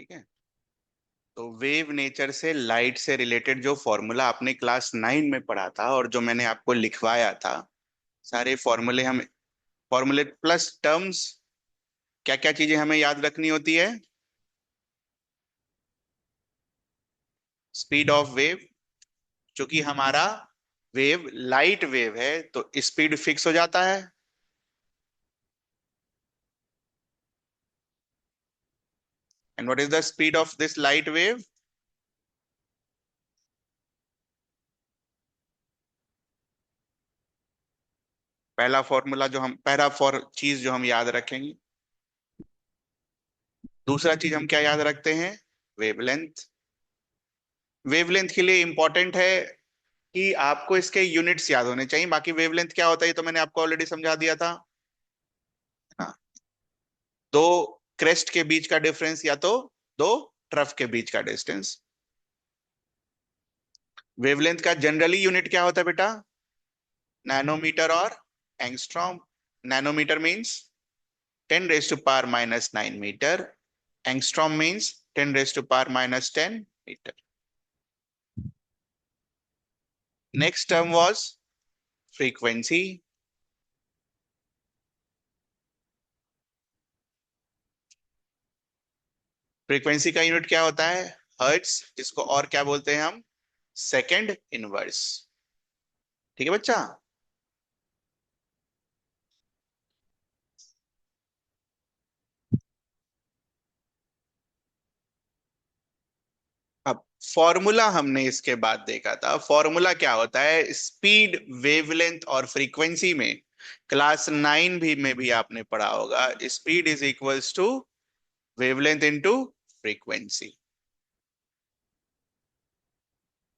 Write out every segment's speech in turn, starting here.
ठीक है। तो वेव नेचर से लाइट से रिलेटेड जो फॉर्मूला आपने क्लास 9 में पढ़ा था और जो मैंने आपको लिखवाया था, सारे फॉर्मूले हम, फॉर्मूले प्लस टर्म्स, क्या क्या चीजें हमें याद रखनी होती है? स्पीड ऑफ वेव, चूंकि हमारा वेव लाइट वेव है तो स्पीड फिक्स हो जाता है। And what is the speed of this light wave? पहला फॉर चीज जो हम याद रखेंगे। दूसरा चीज हम क्या याद रखते हैं? वेवलेंथ। वेवलेंथ के लिए इंपॉर्टेंट है कि आपको इसके यूनिट्स याद होने चाहिए। बाकी वेवलेंथ क्या होता है ये तो मैंने आपको ऑलरेडी समझा दिया था। हाँ, दो क्रेस्ट के बीच का डिफरेंस या तो दो ट्रफ के बीच का डिस्टेंस। वेवलेंथ का जनरली यूनिट क्या होता है बेटा? नैनोमीटर और angstrom. Nanometre means 10⁻⁻⁹ metre. Angstrom means 10⁻⁻10 metre. Next term was frequency. Frequency का यूनिट क्या होता है? हर्ट्स, जिसको और क्या बोलते हैं हम? Second inverse. ठीक है बच्चा। अब फॉर्मूला हमने इसके बाद देखा था। फॉर्मूला क्या होता है? स्पीड, वेवलेंथ और फ्रीक्वेंसी में क्लास 9 भी में भी आपने पढ़ा होगा। Speed is equals to wavelength into frequency.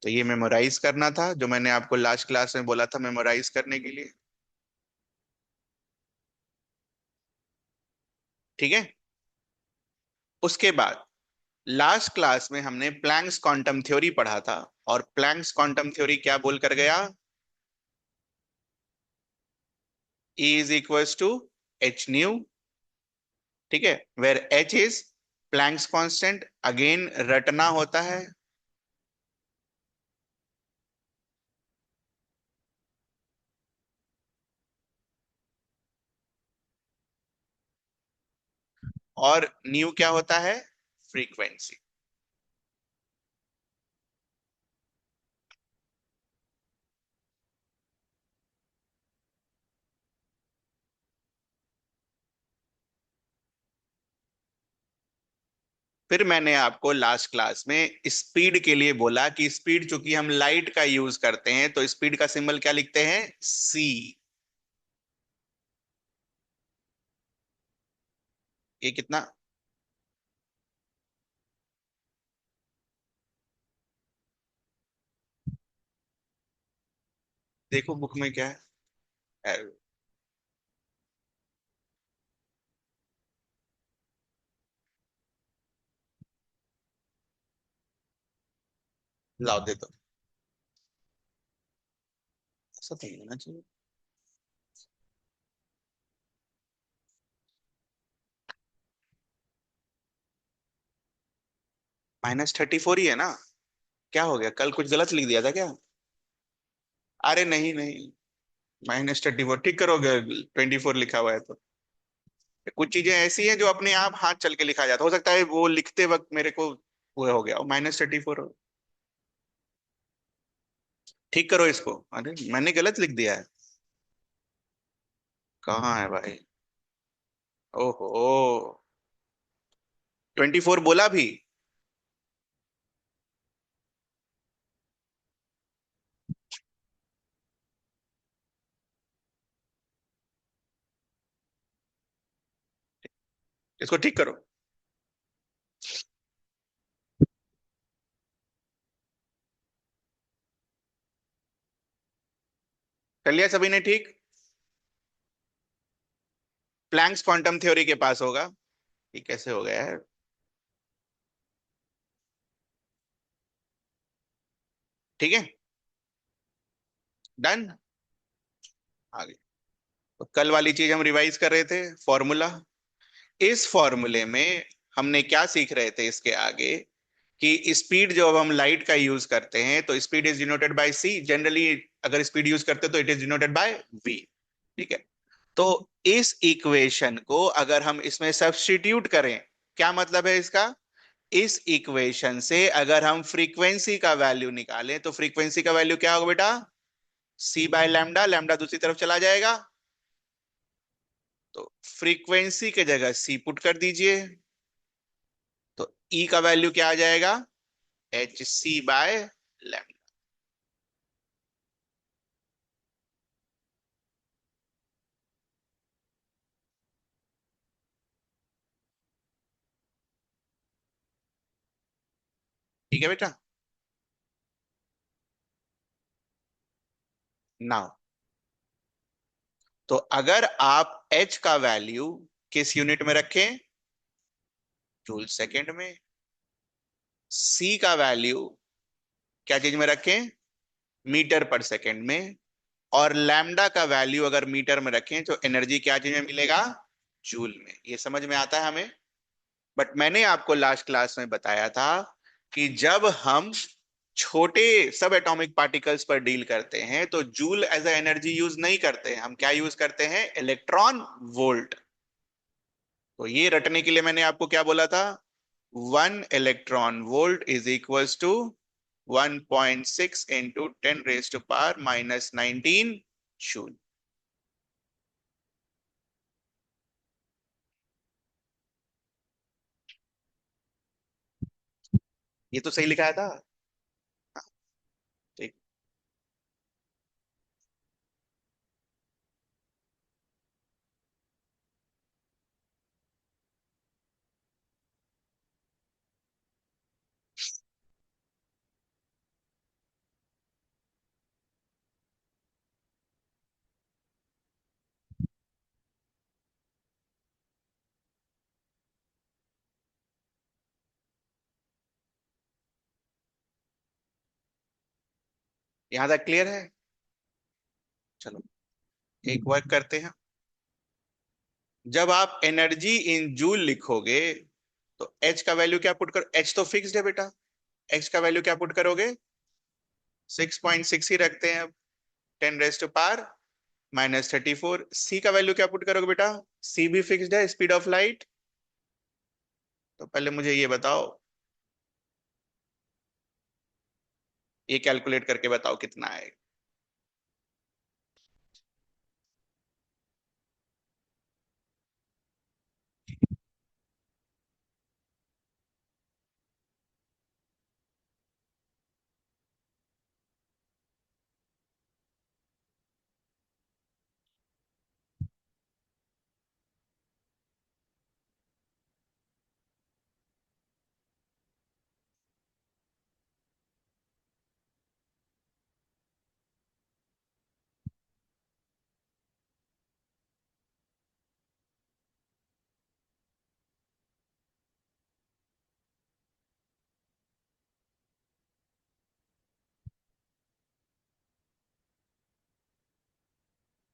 तो ये मेमोराइज करना था जो मैंने आपको लास्ट क्लास में बोला था मेमोराइज करने के लिए। ठीक है। उसके बाद लास्ट क्लास में हमने प्लैंक्स क्वांटम थ्योरी पढ़ा था। और प्लैंक्स क्वांटम थ्योरी क्या बोल कर गया? E is equals to H nu. ठीक है, where h is Planck's constant, again रटना होता है। और न्यू क्या होता है? फ्रीक्वेंसी। फिर मैंने आपको लास्ट क्लास में स्पीड के लिए बोला कि स्पीड चूंकि हम लाइट का यूज करते हैं तो स्पीड का सिंबल क्या लिखते हैं? सी। ये कितना? देखो बुक में क्या है। लाओ दे दो। ऐसा तो नहीं होना चाहिए। -34 ही है ना? क्या हो गया, कल कुछ गलत लिख दिया था क्या? अरे नहीं नहीं, -34 ठीक करोगे? 24 लिखा हुआ है तो। कुछ चीजें ऐसी हैं जो अपने आप हाथ चल के लिखा जाता है। हो सकता है वो लिखते वक्त मेरे को वो हो गया -34 हो। ठीक करो इसको। अरे मैंने गलत लिख दिया है। कहाँ है भाई? ओहो, 24 बोला भी। इसको ठीक करो। कर लिया सभी ने ठीक? प्लैंक्स क्वांटम थ्योरी के पास होगा। ये कैसे हो गया है? ठीक है, डन। आगे तो कल वाली चीज हम रिवाइज कर रहे थे, फॉर्मूला। इस फॉर्मूले में हमने क्या सीख रहे थे इसके आगे, कि स्पीड जो अब हम लाइट का यूज करते हैं तो speed is denoted by c generally. अगर स्पीड यूज करते हैं तो it is denoted by v. ठीक है। तो इस इक्वेशन को अगर हम इसमें सब्स्टिट्यूट करें, क्या मतलब है इसका, इस इक्वेशन से अगर हम फ्रीक्वेंसी का वैल्यू निकालें तो फ्रीक्वेंसी का वैल्यू क्या होगा बेटा, सी बाय लैम्डा, लैम्डा दूसरी तरफ चला जाएगा। तो फ्रीक्वेंसी के जगह सी पुट कर दीजिए, तो ई का वैल्यू क्या आ जाएगा, एच सी बाय लैम्डा। ठीक है बेटा। नाउ, तो अगर आप एच का वैल्यू किस यूनिट में रखें, जूल सेकेंड में, सी का वैल्यू क्या चीज में रखें, मीटर पर सेकेंड में, और लैम्डा का वैल्यू अगर मीटर में रखें तो एनर्जी क्या चीज में मिलेगा, जूल में। ये समझ में आता है हमें। बट मैंने आपको लास्ट क्लास में बताया था कि जब हम छोटे सब एटॉमिक पार्टिकल्स पर डील करते हैं तो joule as a energy use नहीं करते हैं, हम क्या यूज करते हैं, इलेक्ट्रॉन वोल्ट। तो ये रटने के लिए मैंने आपको क्या बोला था, 1 electron volt is equals to 1.6 into 10 raised to power -19 joule. ये तो सही लिखाया था। ठीक। यहां तक क्लियर है। चलो एक वर्क करते हैं। जब आप एनर्जी इन जूल लिखोगे तो एच का वैल्यू क्या पुट करो, एच तो फिक्स्ड है बेटा, एच का वैल्यू क्या पुट करोगे, 6.6 ही रखते हैं अब, 10 raised to power -34। सी का वैल्यू क्या पुट करोगे बेटा, सी भी फिक्स्ड है, स्पीड ऑफ लाइट। तो पहले मुझे ये बताओ, ये कैलकुलेट करके बताओ कितना आएगा।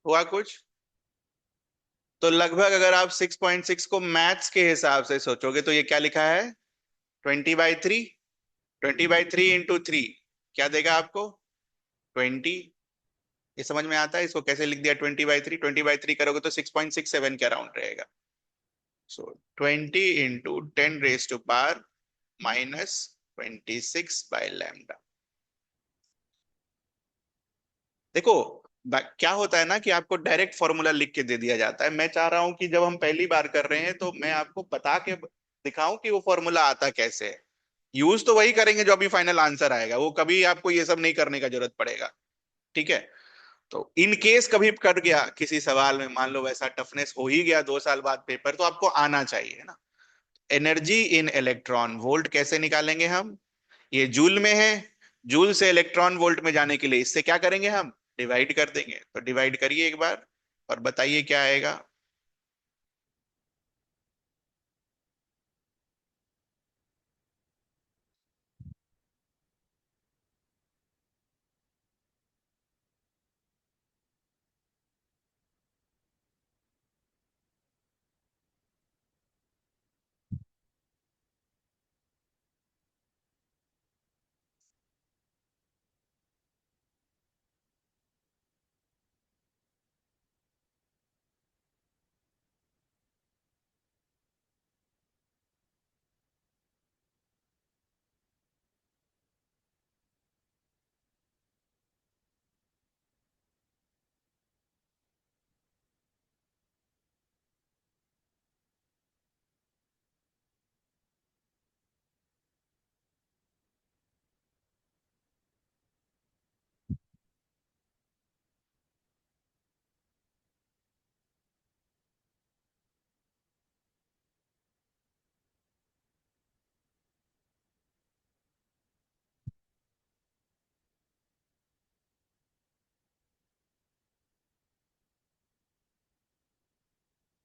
हुआ कुछ, तो लगभग अगर आप 6.6 को मैथ्स के हिसाब से सोचोगे तो ये क्या लिखा है, 20/3। 20/3 इंटू 3 क्या देगा आपको, 20। ये समझ में आता है इसको कैसे लिख दिया, 20/3, 20/3 करोगे तो 6.67 के अराउंड रहेगा। सो 20 × 10 raised to power -26 by lambda. देखो, क्या होता है ना कि आपको डायरेक्ट फॉर्मूला लिख के दे दिया जाता है। मैं चाह रहा हूं कि जब हम पहली बार कर रहे हैं तो मैं आपको बता के दिखाऊं कि वो फॉर्मूला आता कैसे है। यूज तो वही करेंगे जो अभी फाइनल आंसर आएगा, वो कभी आपको ये सब नहीं करने का जरूरत पड़ेगा। ठीक है। तो इन केस कभी कर गया किसी सवाल में, मान लो वैसा टफनेस हो ही गया 2 साल बाद पेपर, तो आपको आना चाहिए ना। एनर्जी इन इलेक्ट्रॉन वोल्ट कैसे निकालेंगे हम, ये जूल में है, जूल से इलेक्ट्रॉन वोल्ट में जाने के लिए इससे क्या करेंगे हम, डिवाइड कर देंगे। तो डिवाइड करिए एक बार और बताइए क्या आएगा।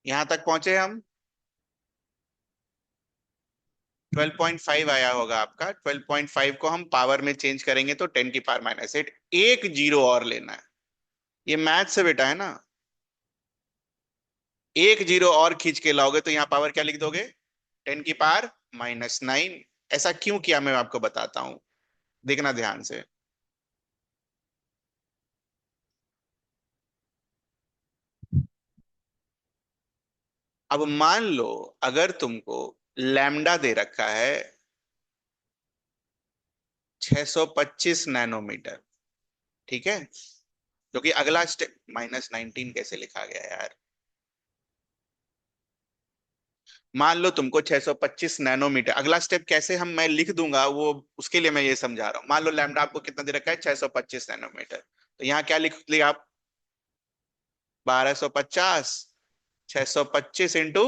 यहां तक पहुंचे हम। 12.5 आया होगा आपका। 12.5 को हम पावर में चेंज करेंगे तो 10⁻⁸ एक जीरो और लेना है। ये मैथ से बेटा है ना। एक जीरो और खींच के लाओगे तो यहाँ पावर क्या लिख दोगे? 10⁻⁹ ऐसा क्यों किया मैं आपको बताता हूं, देखना ध्यान से। अब मान लो अगर तुमको लैम्डा दे रखा है 625 नैनोमीटर, ठीक है, जो कि अगला स्टेप -19 कैसे लिखा गया यार। मान लो तुमको 625 नैनोमीटर, अगला स्टेप कैसे हम मैं लिख दूंगा वो, उसके लिए मैं ये समझा रहा हूं। मान लो लैम्डा आपको कितना दे रखा है? 625 नैनोमीटर। तो यहाँ क्या लिख लिया आप? 1250। 625 इंटू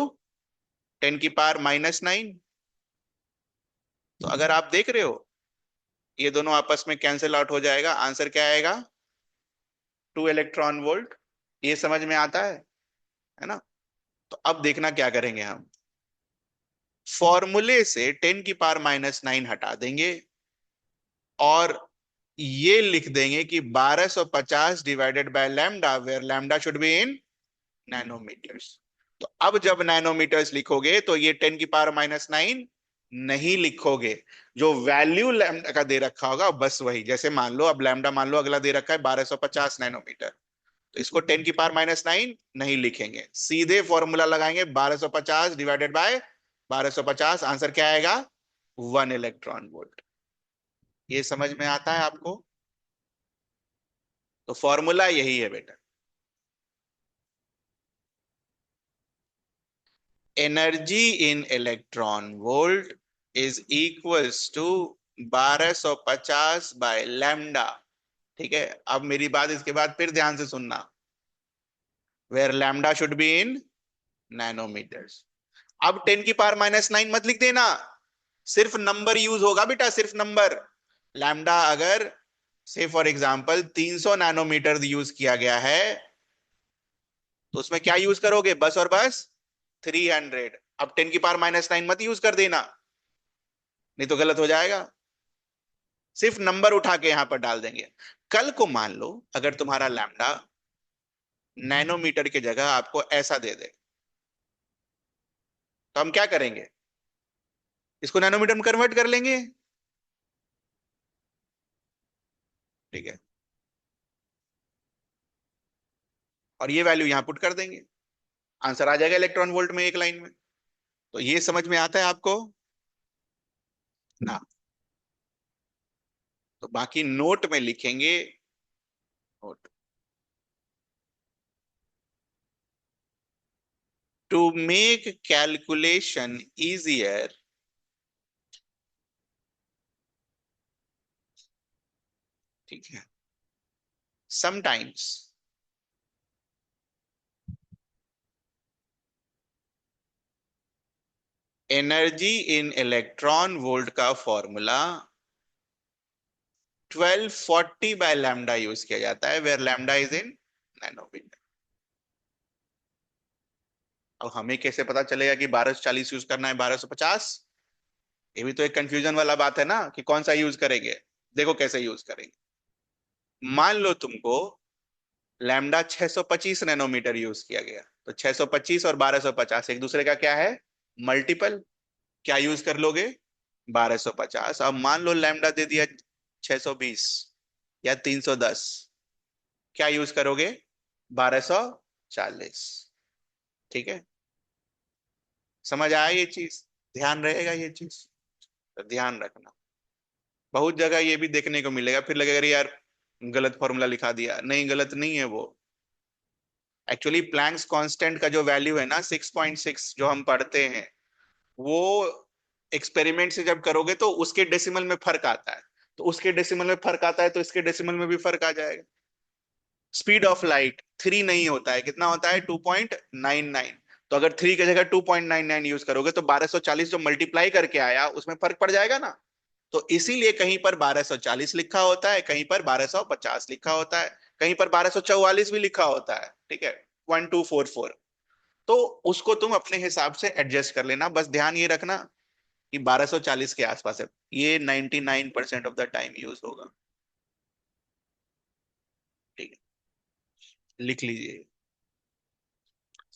10⁻⁹। तो अगर आप देख रहे हो ये दोनों आपस में कैंसिल आउट हो जाएगा, आंसर क्या आएगा? 2 इलेक्ट्रॉन वोल्ट। ये समझ में आता है ना? तो अब देखना क्या करेंगे हम। फॉर्मूले से 10⁻⁹ हटा देंगे और ये लिख देंगे कि 1250 divided by lambda, where lambda should be in nanometers. तो अब जब नैनोमीटर्स लिखोगे तो ये 10⁻⁹ नहीं लिखोगे। जो वैल्यू लैम्डा का दे रखा होगा बस वही। जैसे मान लो अब लैम्डा मान लो अगला दे रखा है 1250 नैनोमीटर, तो इसको 10⁻⁹ नहीं लिखेंगे, सीधे फॉर्मूला लगाएंगे 1250 डिवाइडेड बाय 1250। आंसर क्या आएगा? 1 इलेक्ट्रॉन वोल्ट। ये समझ में आता है आपको? तो फॉर्मूला यही है बेटा। Energy in electron volt is equals to 1250 by lambda. ठीक है, अब मेरी बात इसके बाद फिर ध्यान से सुनना। Where lambda should be in nanometers. अब 10⁻⁹ मत लिख देना, सिर्फ नंबर यूज होगा बेटा, सिर्फ नंबर। लैम्डा अगर से फॉर एग्जांपल 300 नैनोमीटर यूज किया गया है तो उसमें क्या यूज करोगे? बस और बस 300। अब 10⁻⁹ मत यूज कर देना, नहीं तो गलत हो जाएगा। सिर्फ नंबर उठा के यहां पर डाल देंगे। कल को मान लो अगर तुम्हारा लैम्डा नैनोमीटर की जगह आपको ऐसा दे दे, तो हम क्या करेंगे? इसको नैनोमीटर में कन्वर्ट कर लेंगे। ठीक है, और ये वैल्यू यहां पुट कर देंगे, आंसर आ जाएगा इलेक्ट्रॉन वोल्ट में, एक लाइन में। तो ये समझ में आता है आपको ना? तो बाकी नोट में लिखेंगे। Note to make calculation easier, ठीक है, sometimes energy in electron volt का फॉर्मूला 1240 बाय लैम्डा यूज किया जाता है, where lambda is in nanometer. अब हमें कैसे पता चलेगा कि 1240 यूज करना है 1250? ये भी तो एक कंफ्यूजन वाला बात है ना कि कौन सा यूज करेंगे। देखो कैसे यूज करेंगे। मान लो तुमको लैम्डा 625 नैनोमीटर यूज किया गया, तो 625 और 1250 एक दूसरे का क्या है? मल्टीपल। क्या यूज कर लोगे? 1250। अब मान लो लैम्डा दे दिया 620 या 310, क्या यूज करोगे? 1240। ठीक है, समझ आया ये चीज? ध्यान रहेगा ये चीज, तो ध्यान रखना। बहुत जगह ये भी देखने को मिलेगा, फिर लगेगा अरे यार गलत फॉर्मूला लिखा दिया। नहीं, गलत नहीं है वो। एक्चुअली प्लैंक्स कांस्टेंट का जो वैल्यू है ना 6.6 जो हम पढ़ते हैं, वो एक्सपेरिमेंट से जब करोगे तो उसके डेसिमल में फर्क आता है। तो उसके डेसिमल में फर्क आता है तो इसके डेसिमल में भी फर्क आ जाएगा। स्पीड ऑफ लाइट 3 नहीं होता है, कितना होता है? 2.99। तो अगर 3 की जगह 2.99 यूज करोगे तो 1240 जो मल्टीप्लाई करके आया उसमें फर्क पड़ जाएगा ना। तो इसीलिए कहीं पर 1240 लिखा होता है, कहीं पर 1250 लिखा होता है, कहीं पर 1244 भी लिखा होता है। ठीक है, 1244। तो उसको तुम अपने हिसाब से एडजस्ट कर लेना, बस ध्यान ये रखना कि 1240 के आसपास है, ये 99% ऑफ द टाइम यूज होगा। ठीक है, लिख लीजिए।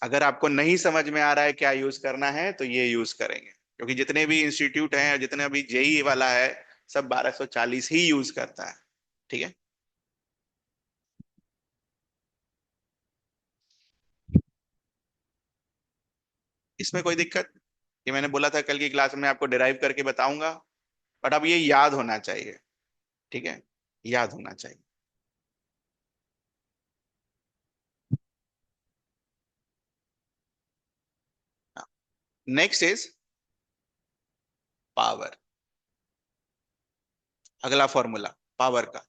अगर आपको नहीं समझ में आ रहा है क्या यूज करना है तो ये यूज करेंगे, क्योंकि जितने भी इंस्टीट्यूट हैं, जितने भी जेई वाला है, सब 1240 ही यूज करता है। ठीक है। इसमें कोई दिक्कत, ये मैंने बोला था कल की क्लास में आपको डिराइव करके बताऊंगा, बट अब ये याद होना चाहिए। ठीक है, याद होना चाहिए। Next is power. अगला फॉर्मूला पावर का।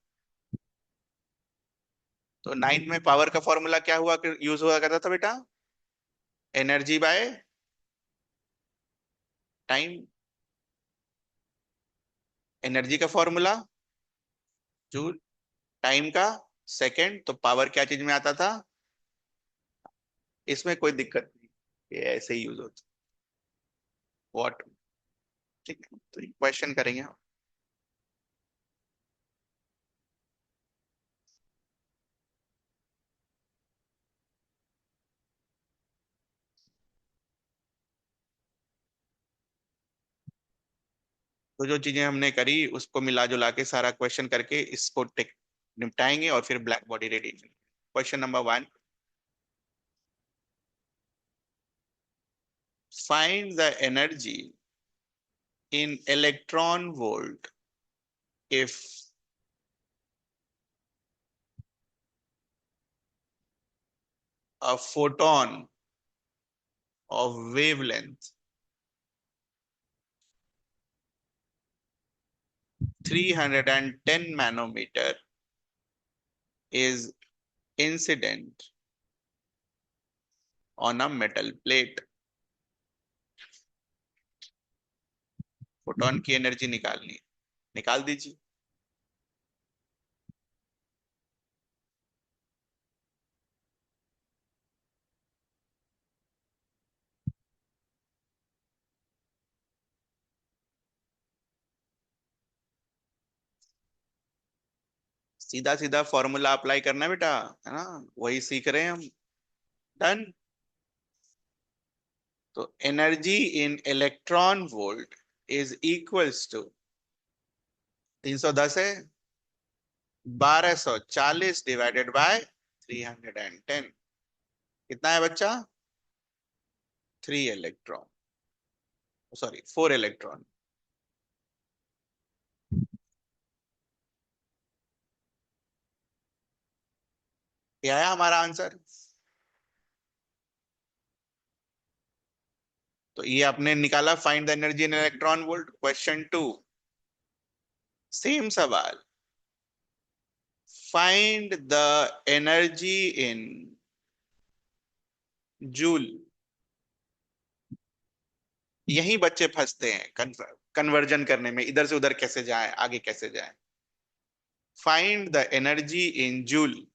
तो नाइन्थ में पावर का फॉर्मूला क्या हुआ, यूज हुआ करता था बेटा? Energy by time. एनर्जी का फॉर्मूला जूल, टाइम का सेकंड, तो पावर क्या चीज में आता था? इसमें कोई दिक्कत नहीं, ये ऐसे ही यूज होता। वॉट। ठीक है, तो क्वेश्चन करेंगे हम। तो जो चीजें हमने करी उसको मिला जुला के सारा क्वेश्चन करके इसको टिक निपटाएंगे और फिर black body ready. Question number 1, find the energy in electron volt if a photon of wavelength 310 nanometer is incident on a metal plate। Photon की एनर्जी निकालनी है, निकाल दीजिए। सीधा सीधा फॉर्मूला अप्लाई करना है बेटा, है ना, वही सीख रहे हैं हम। डन। तो energy in electron volt is equals to 310 है, 1240 डिवाइडेड बाय 310, कितना है बच्चा? 3 इलेक्ट्रॉन, सॉरी 4 इलेक्ट्रॉन। क्या है हमारा आंसर? तो ये आपने निकाला, find the energy in electron volt. Question 2, same सवाल, find the energy in joule. यही बच्चे फंसते हैं कन्वर्जन करने में, इधर से उधर कैसे जाएं, आगे कैसे जाएं। Find the energy in joule.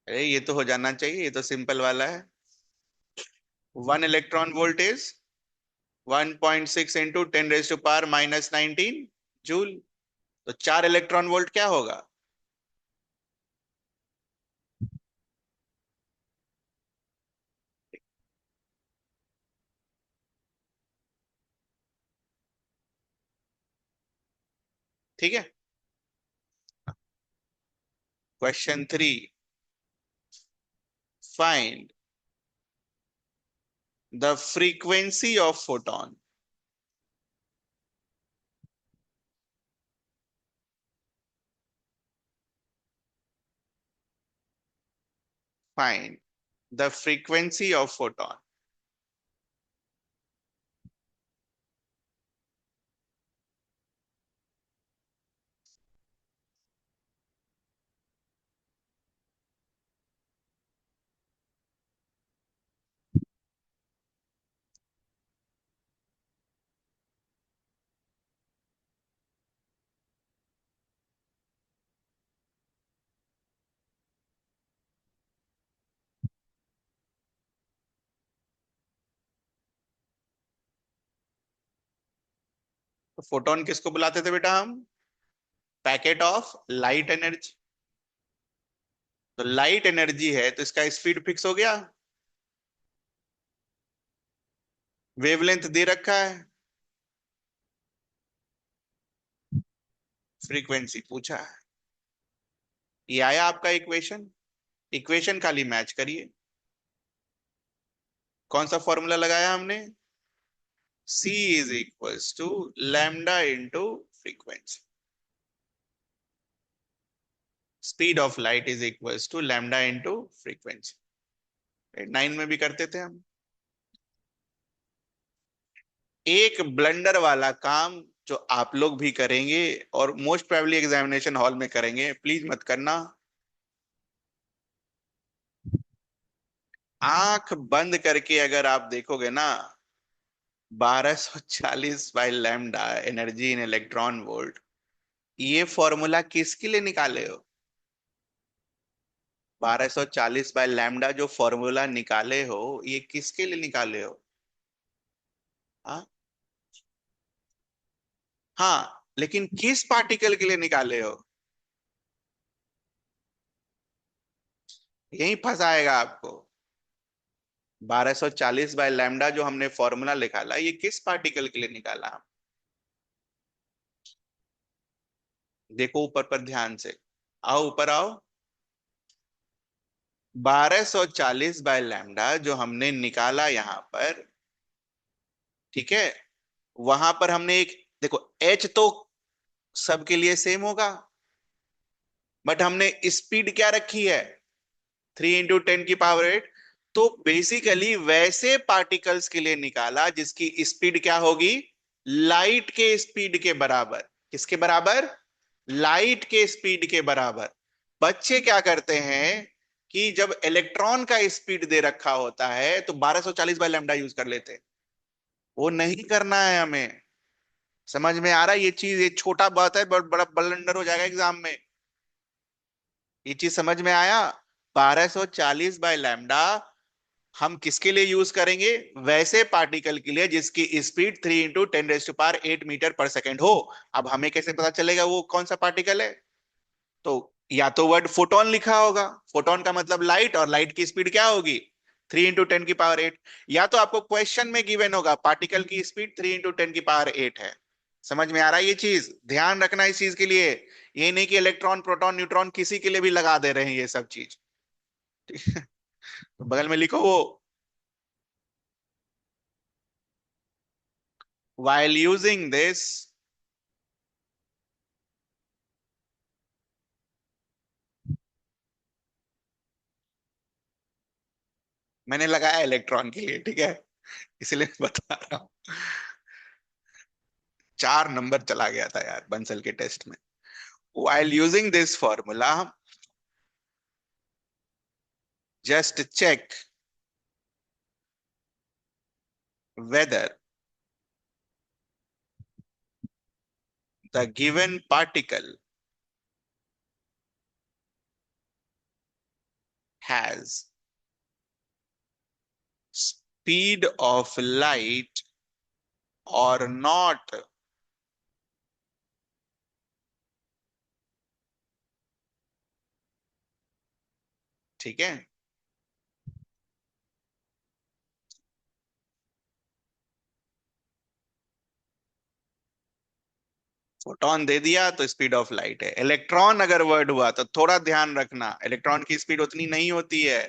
अरे ये तो हो जाना चाहिए, ये तो सिंपल वाला है। 1 इलेक्ट्रॉन वोल्ट इज 1.6 × 10⁻⁻19 जूल। तो 4 इलेक्ट्रॉन वोल्ट क्या होगा? ठीक है। Question 3, find the frequency of photon. Find the frequency of photon. तो फोटोन किसको बुलाते थे बेटा हम? Packet of light energy. तो लाइट एनर्जी है तो इसका स्पीड फिक्स हो गया, वेवलेंथ दे रखा है, फ्रीक्वेंसी पूछा है। ये आया आपका इक्वेशन। इक्वेशन खाली मैच करिए। कौन सा फॉर्मूला लगाया हमने? C is equals to lambda into frequency. Speed of light is equals to lambda into frequency. 9 में भी करते थे हम। एक ब्लंडर वाला काम जो आप लोग भी करेंगे और मोस्ट प्रोबेबली एग्जामिनेशन हॉल में करेंगे, प्लीज मत करना। आंख बंद करके अगर आप देखोगे ना, 1240 by lambda energy in electron volt, ये फॉर्मूला किसके लिए निकाले हो? 1240 बाय लैम्डा जो फॉर्मूला निकाले हो, ये किसके लिए निकाले हो? हाँ, हाँ, लेकिन किस पार्टिकल के लिए निकाले हो? यही फंसाएगा आपको। 1240 बाय लैम्डा जो हमने फॉर्मूला निकाला, ये किस पार्टिकल के लिए निकाला? देखो ऊपर पर ध्यान से। आओ ऊपर आओ। 1240 बाय लैम्डा जो हमने निकाला यहां पर, ठीक है, वहां पर हमने एक, देखो एच तो सबके लिए सेम होगा, बट हमने स्पीड क्या रखी है? 3 × 10⁸। तो बेसिकली वैसे पार्टिकल्स के लिए निकाला जिसकी स्पीड क्या होगी? लाइट के स्पीड के बराबर। किसके बराबर? लाइट के स्पीड के बराबर। बच्चे क्या करते हैं कि जब इलेक्ट्रॉन का स्पीड दे रखा होता है तो 1240 बाय लैम्डा यूज कर लेते हैं। वो नहीं करना है हमें। समझ में आ रहा है ये चीज? ये छोटा बात है, बड़ा बड़ा ब्लंडर हो जाएगा एग्जाम में। ये चीज समझ में आया? 1240 बाय लैम्डा हम किसके लिए यूज करेंगे? वैसे पार्टिकल के लिए जिसकी स्पीड 3 × 10⁸ मीटर पर सेकेंड हो। अब हमें कैसे पता चलेगा वो कौन सा पार्टिकल है? तो या तो वर्ड फोटोन लिखा होगा, फोटोन का मतलब लाइट, और लाइट की स्पीड क्या होगी? 3 × 10⁸। या तो आपको क्वेश्चन में गिवन होगा पार्टिकल की स्पीड 3 × 10⁸ है। समझ में आ रहा है ये चीज? ध्यान रखना इस चीज के लिए। ये नहीं कि इलेक्ट्रॉन प्रोटॉन न्यूट्रॉन किसी के लिए भी लगा दे रहे हैं ये सब चीज। तो बगल में लिखो वो, while using this, मैंने लगाया इलेक्ट्रॉन के लिए, ठीक है, इसलिए बता रहा हूं। 4 नंबर चला गया था यार बंसल के टेस्ट में। while using this formula, just check whether the given particle has speed of light or not। ठीक है, फोटोन दे दिया तो स्पीड ऑफ लाइट है। इलेक्ट्रॉन अगर वर्ड हुआ तो थोड़ा ध्यान रखना, इलेक्ट्रॉन की स्पीड उतनी नहीं होती है,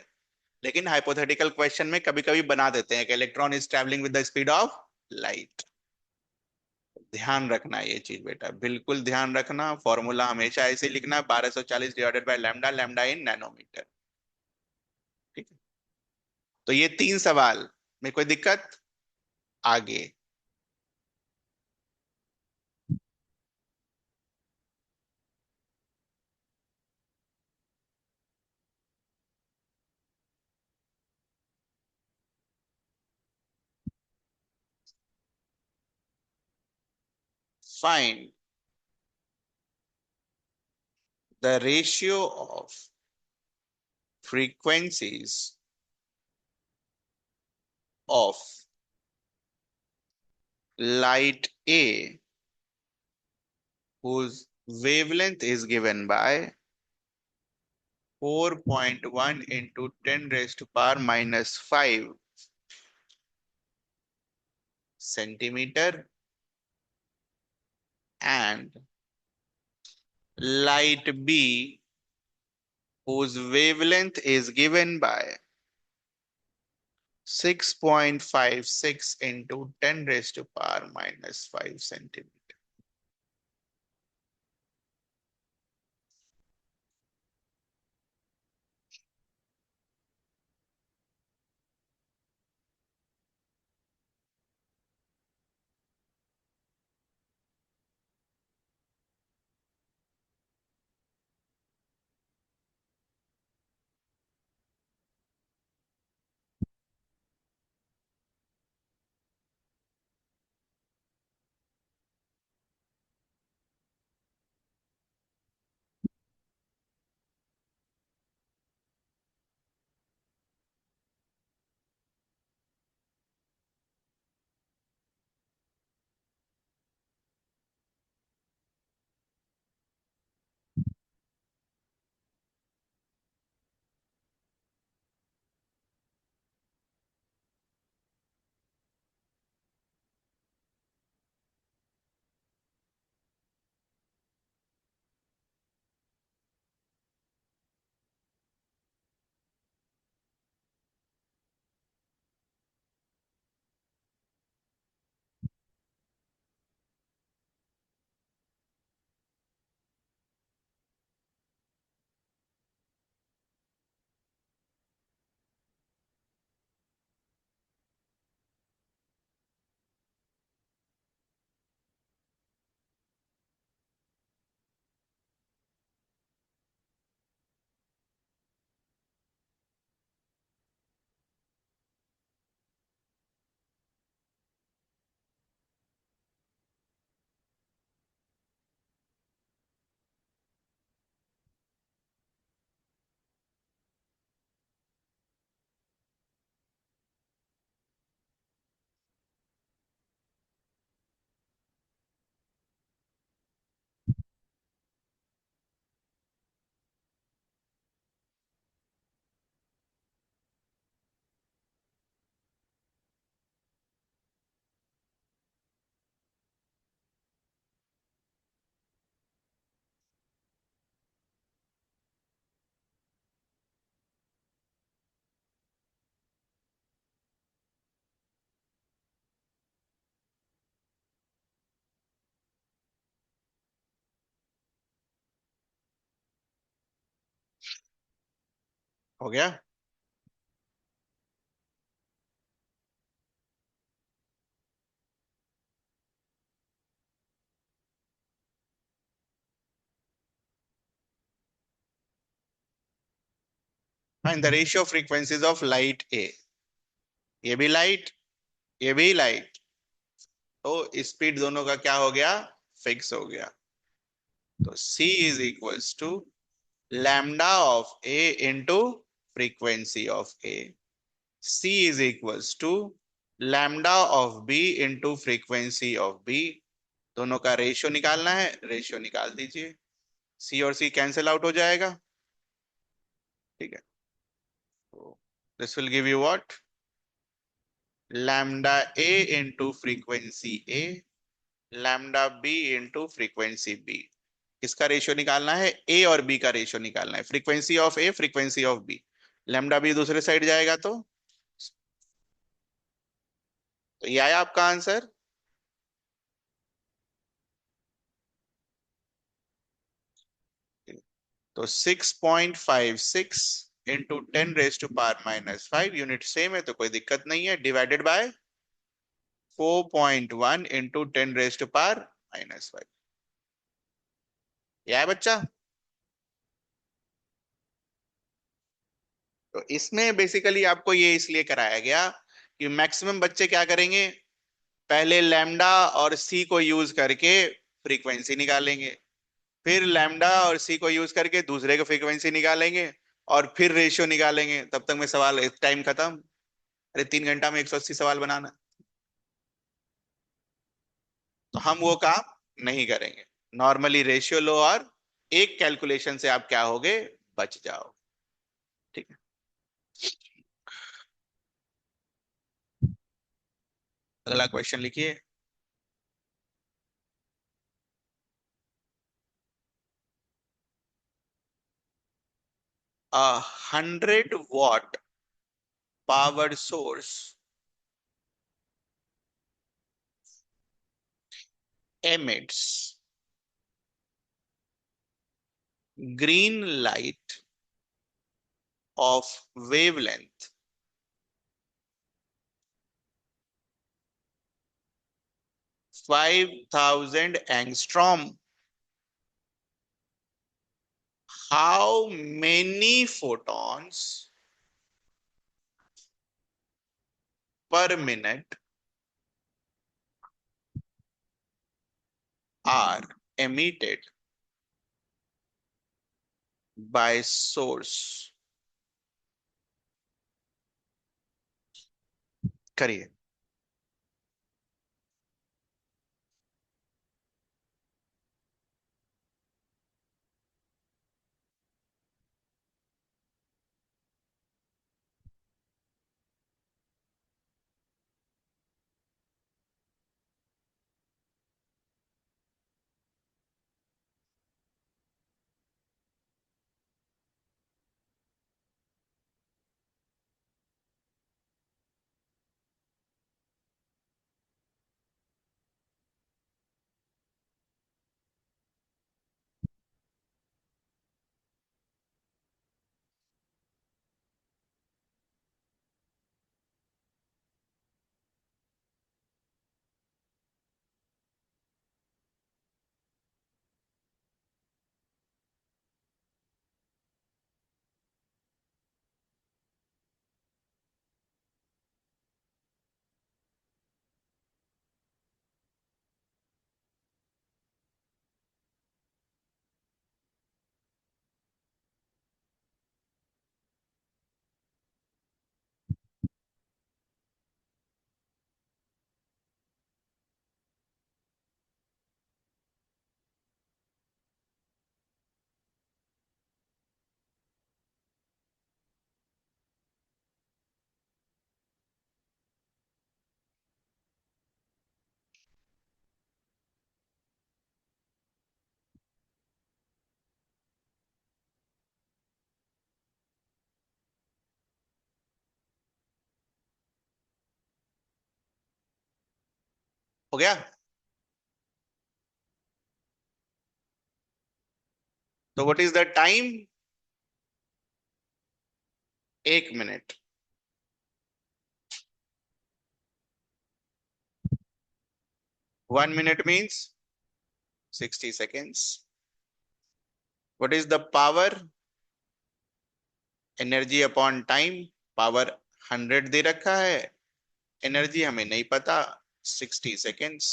लेकिन हाइपोथेटिकल क्वेश्चन में कभी कभी बना देते हैं कि electron is travelling with the speed of light. ध्यान रखना ये चीज बेटा, बिल्कुल ध्यान रखना। फॉर्मूला हमेशा ऐसे लिखना, 1240 divided by lambda, lambda in nanometer. ठीक है, तो ये 3 सवाल में कोई दिक्कत? आगे। Find the ratio of frequencies of light A whose wavelength is given by 4.1 into 10 raised to power minus 5 centimeter, and light B whose wavelength is given by 6.56 into 10 raised to power minus 5 centimeter. हो गया? Find the ratio frequencies of light A. ये भी light, ये भी light, तो speed दोनों का क्या हो गया? फिक्स हो गया। तो C is equals to lambda of A into frequency of A। C is equals to lambda of B into frequency of B। दोनों का रेशियो निकालना है, रेशियो निकाल दीजिए। C और C कैंसिल आउट हो जाएगा, ठीक है। तो this will give you what? Lambda A into frequency A, lambda B into frequency B. इसका रेशियो निकालना है, ए और बी का रेशियो निकालना है। Frequency of A, frequency of B. Lambda B दूसरे साइड जाएगा तो ये आया आपका आंसर। तो 6.56 into 10 raised to power -5 unit same है तो कोई दिक्कत नहीं है, divided by 4.1 into 10 raised to power -5। यह है बच्चा। तो इसमें बेसिकली आपको ये इसलिए कराया गया कि मैक्सिमम बच्चे क्या करेंगे, पहले लैम्डा और सी को यूज करके फ्रीक्वेंसी निकालेंगे, फिर लैम्डा और सी को यूज करके दूसरे को फ्रीक्वेंसी निकालेंगे, और फिर रेशियो निकालेंगे। तब तक में सवाल टाइम खत्म। अरे 3 घंटा में 180 सवाल बनाना, तो हम वो काम नहीं करेंगे। नॉर्मली रेशियो लो और एक कैलकुलेशन से आप क्या होगे, बच जाओ। ठीक है, अगला क्वेश्चन लिखिए। 100 watt power source emits green light of wavelength 5000 angstrom. How many photons per minute are emitted by source? करिए। हो गया? तो what is the time? 1 minute. 1 minute means 60 seconds। What is the power? Energy upon time. Power 100 दे रखा है, energy हमें नहीं पता, 60 seconds।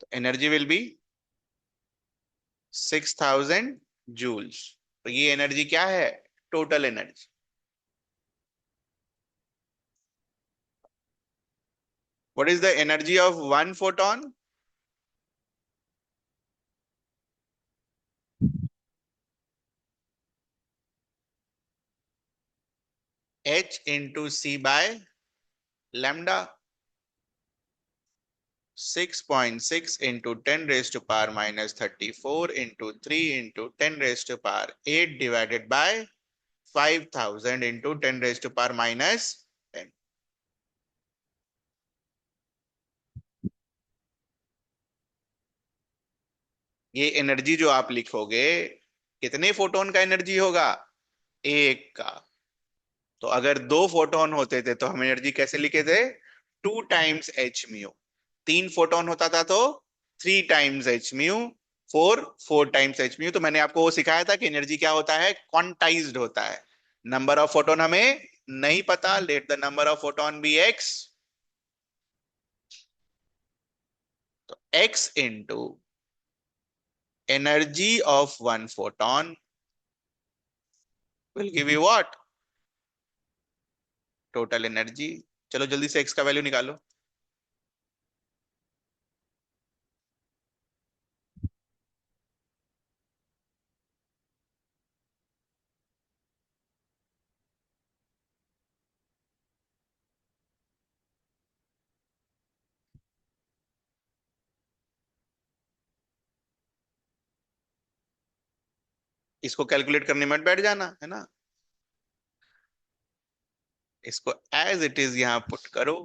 तो एनर्जी विल बी 6000 जूल्स। तो ये एनर्जी क्या है? Total energy. What is the energy of one photon? H into C by lambda. 6.6 into 10 raised to power minus 34 into 3 into 10 raised to power 8 divided by 5000 into 10 raised to power minus 10। ये energy जो आप लिखोगे, कितने photon का energy होगा? एक का। तो अगर दो फोटोन होते थे तो हम एनर्जी कैसे लिखे थे? 2 टाइम्स h म्यू। 3 फोटोन होता था तो 3 times h mu. 4 times h mu. तो मैंने आपको वो सिखाया था कि एनर्जी क्या होता है, क्वांटाइज्ड होता है। नंबर ऑफ फोटोन हमें नहीं पता, let the number of photon be x। तो x into energy of one photon will give you what? Total energy. चलो जल्दी से x का वैल्यू निकालो। इसको कैलकुलेट करने में बैठ जाना है ना, इसको एज इट इज यहां पुट करो।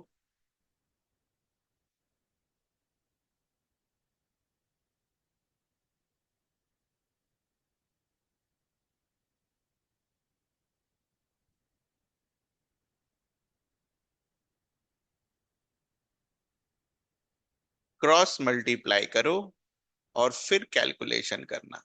क्रॉस मल्टीप्लाई करो और फिर कैलकुलेशन करना।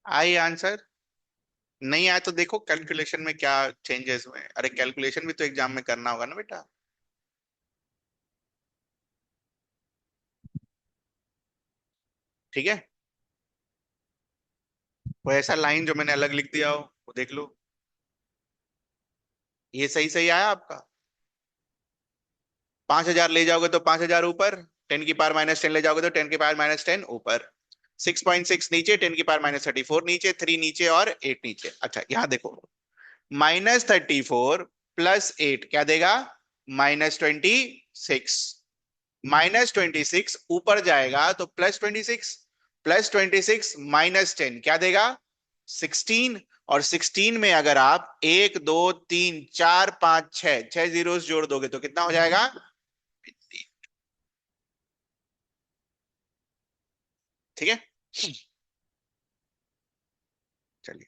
I answer? नहीं आया तो देखो कैलकुलेशन में क्या चेंजेस हुए हैं। अरे कैलकुलेशन भी तो एग्जाम में करना होगा ना बेटा। ठीक है, वो ऐसा लाइन जो मैंने अलग लिख दिया हो वो देख लो। ये सही सही आया आपका? 5,000 ले जाओगे तो 5,000 ऊपर, 10 की पावर -10 ले जाओगे तो 10 की पावर -10 ऊपर, 6.6 नीचे, 10 की पावर -34 नीचे, 3 नीचे और 8 नीचे। अच्छा यहाँ देखो, -34 +8 क्या देगा? -26। -26 ऊपर जाएगा तो +26, +26 -10 क्या देगा? 16। और 16 में अगर आप 1 2 3 4 5 6 जीरोस जोड़ दोगे तो कितना हो जाएगा? ठीक है, चलिए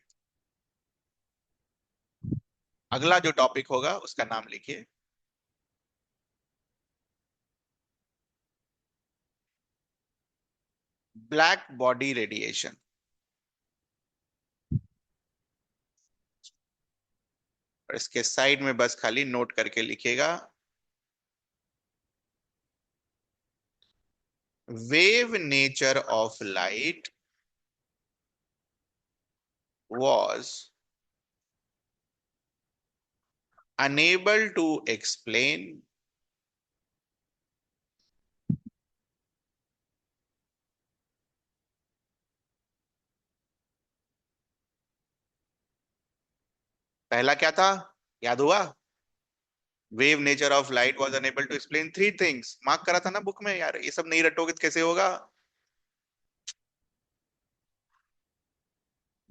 अगला जो टॉपिक होगा उसका नाम लिखिए, ब्लैक बॉडी रेडिएशन। और इसके साइड में बस खाली नोट करके लिखिएगा, wave nature of light was unable to explain पहला क्या था, याद हुआ? Wave nature of light was enable to explain three things, mark करा था ना बुक में यार, ये सब नहीं रटोगे तो कैसे होगा।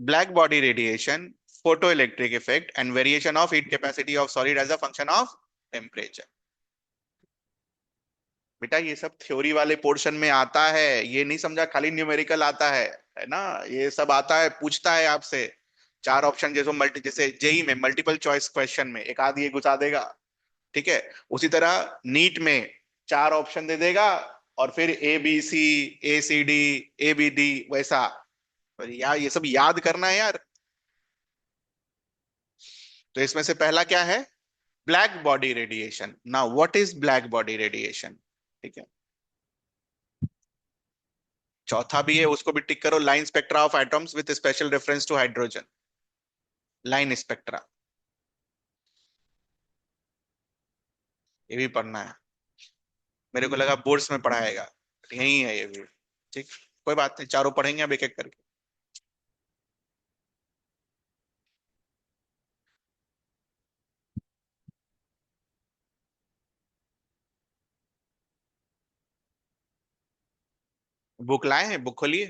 Black body radiation, photo electric effect and variation of heat capacity of solid as a function of temperature. बेटा ये सब थ्योरी वाले पोर्शन में आता है, ये नहीं समझा खाली न्यूमेरिकल आता है ना, ये सब आता है, पूछता है आपसे चार ऑप्शन, जैसे जेई में मल्टीपल चॉइस क्वेश्चन में एक आध ये घुसा देगा, ठीक है। उसी तरह नीट में चार ऑप्शन दे देगा, और फिर A B C, A C D, A B D, वैसा। और यार ये सब याद करना है यार। तो इसमें से पहला क्या है, black body radiation. Now what is black body radiation, ठीक है। चौथा भी है, उसको भी टिक करो, line spectra of atoms with special reference to hydrogen, line spectra, ये भी पढ़ना है। मेरे को लगा बोर्ड्स में पढ़ाएगा, यही है ये भी, ठीक। कोई बात नहीं, चारों पढ़ेंगे अब एक एक करके। बुक लाए हैं, बुक खोलिए।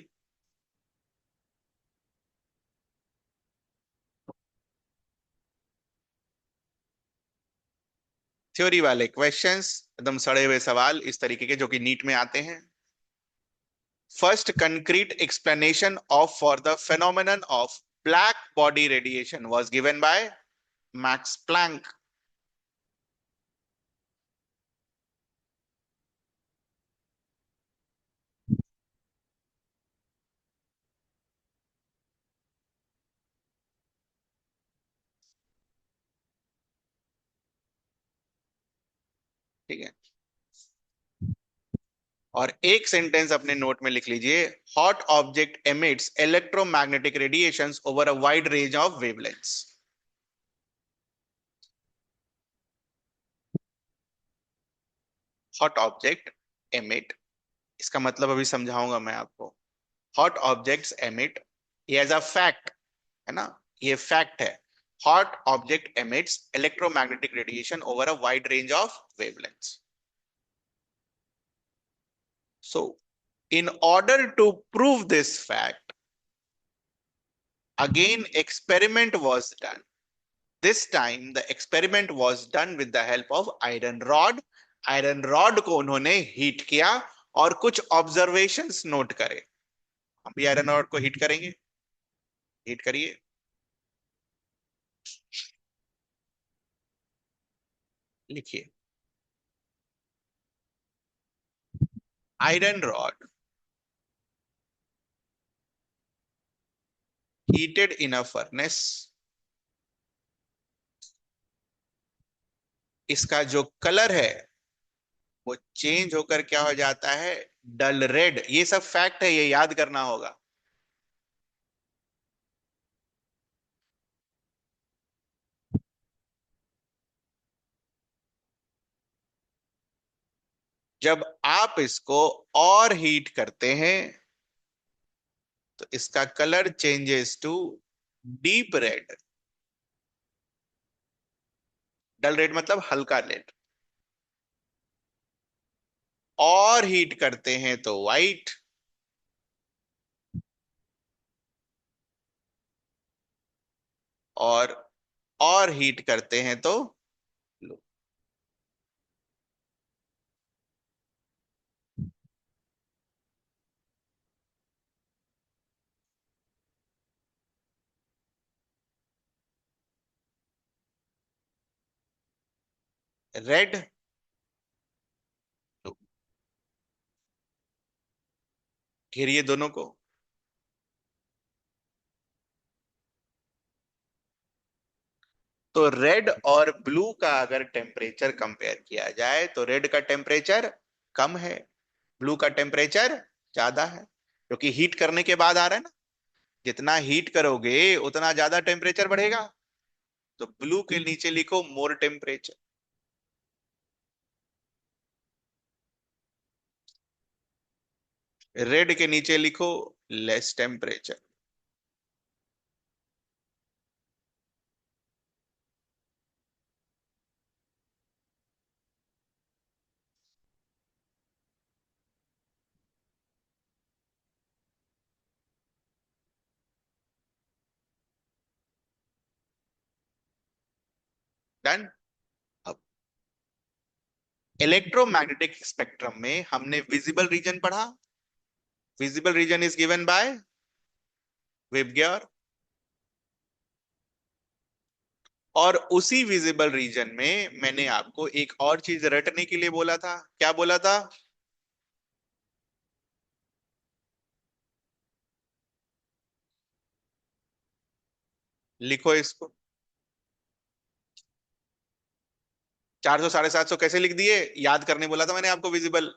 थ्योरी वाले क्वेश्चंस, एकदम सड़े हुए सवाल इस तरीके के जो कि नीट में आते हैं। First concrete explanation of for the phenomenon of black body radiation was given by Max Planck. ठीक है, और एक सेंटेंस अपने नोट में लिख लीजिए, hot object emits electromagnetic radiations over a wide range of wavelengths. Hot object emit, इसका मतलब अभी समझाऊंगा मैं आपको। हॉट ऑब्जेक्ट्स एमिट, ये एज अ फैक्ट है ना, ये फैक्ट है। Hot object emits electromagnetic radiation over a wide range of wavelengths. So in order to prove this fact, again experiment was done. This time the experiment was done with the help of iron rod. Iron rod को उन्होंने heat किया और कुछ observations note करे। हम भी iron rod को heat करेंगे, हीट करिए। लिखिए, iron rod heated in a furnace, इसका जो कलर है वो चेंज होकर क्या हो जाता है, डल रेड। ये सब फैक्ट है, ये याद करना होगा। जब आप इसको और हीट करते हैं तो इसका colour changes to deep red. Dull red मतलब हल्का रेड। और हीट करते हैं तो व्हाइट, और और हीट करते हैं तो ब्लू। रेड, ब्लू, घेरिए दोनों को। तो रेड और ब्लू का अगर टेम्परेचर कंपेयर किया जाए तो रेड का टेम्परेचर कम है, ब्लू का टेम्परेचर ज्यादा है, क्योंकि हीट करने के बाद आ रहा है ना। जितना हीट करोगे उतना ज्यादा टेम्परेचर बढ़ेगा। तो ब्लू के नीचे लिखो मोर टेम्परेचर, रेड के नीचे लिखो लेस टेम्परेचर। डन। अब इलेक्ट्रोमैग्नेटिक स्पेक्ट्रम में हमने विजिबल रीजन पढ़ा। Visible region is given by VIBGYOR. और उसी विजिबल रीजन में मैंने आपको एक और चीज रटने के लिए बोला था। क्या बोला था? लिखो इसको। 400 750 कैसे लिख दिए? याद करने बोला था मैंने आपको विजिबल।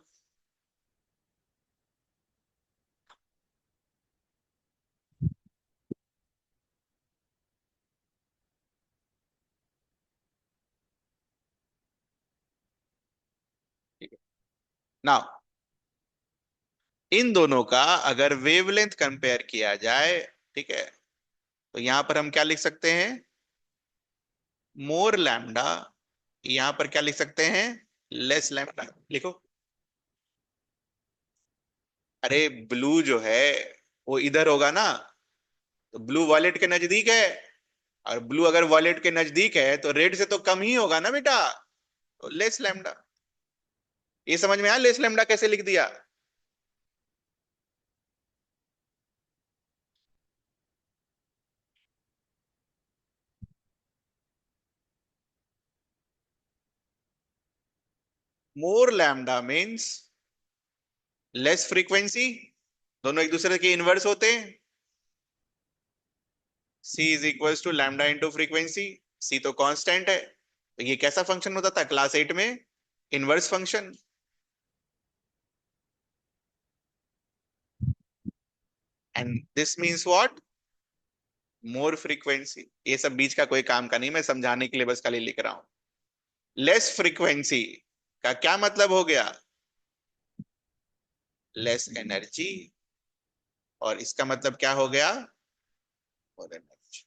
ठीक है ना? इन दोनों का अगर वेवलेंथ कंपेयर किया जाए, ठीक है, तो यहां पर हम क्या लिख सकते हैं? मोर लैम्डा। यहां पर क्या लिख सकते हैं? Less lambda. लिखो। अरे ब्लू जो है वो इधर होगा ना, तो ब्लू वॉलेट के नजदीक है। और ब्लू अगर वॉलेट के नजदीक है तो रेड से तो कम ही होगा ना बेटा, तो लेस लैम्डा। ये समझ में आया लेस लैम्डा कैसे लिख दिया? More lambda means less frequency. दोनों एक दूसरे के इनवर्स होते हैं। C is equal to lambda into frequency. C तो कांस्टेंट है, तो ये कैसा फंक्शन होता था क्लास 8 में? Inverse function. And this means what? More frequency. ये सब बीच का कोई काम का नहीं, मैं समझाने के लिए बस खाली लिख रहा हूं। लेस फ्रीक्वेंसी का क्या मतलब हो गया? Less energy. और इसका मतलब क्या हो गया? More energy.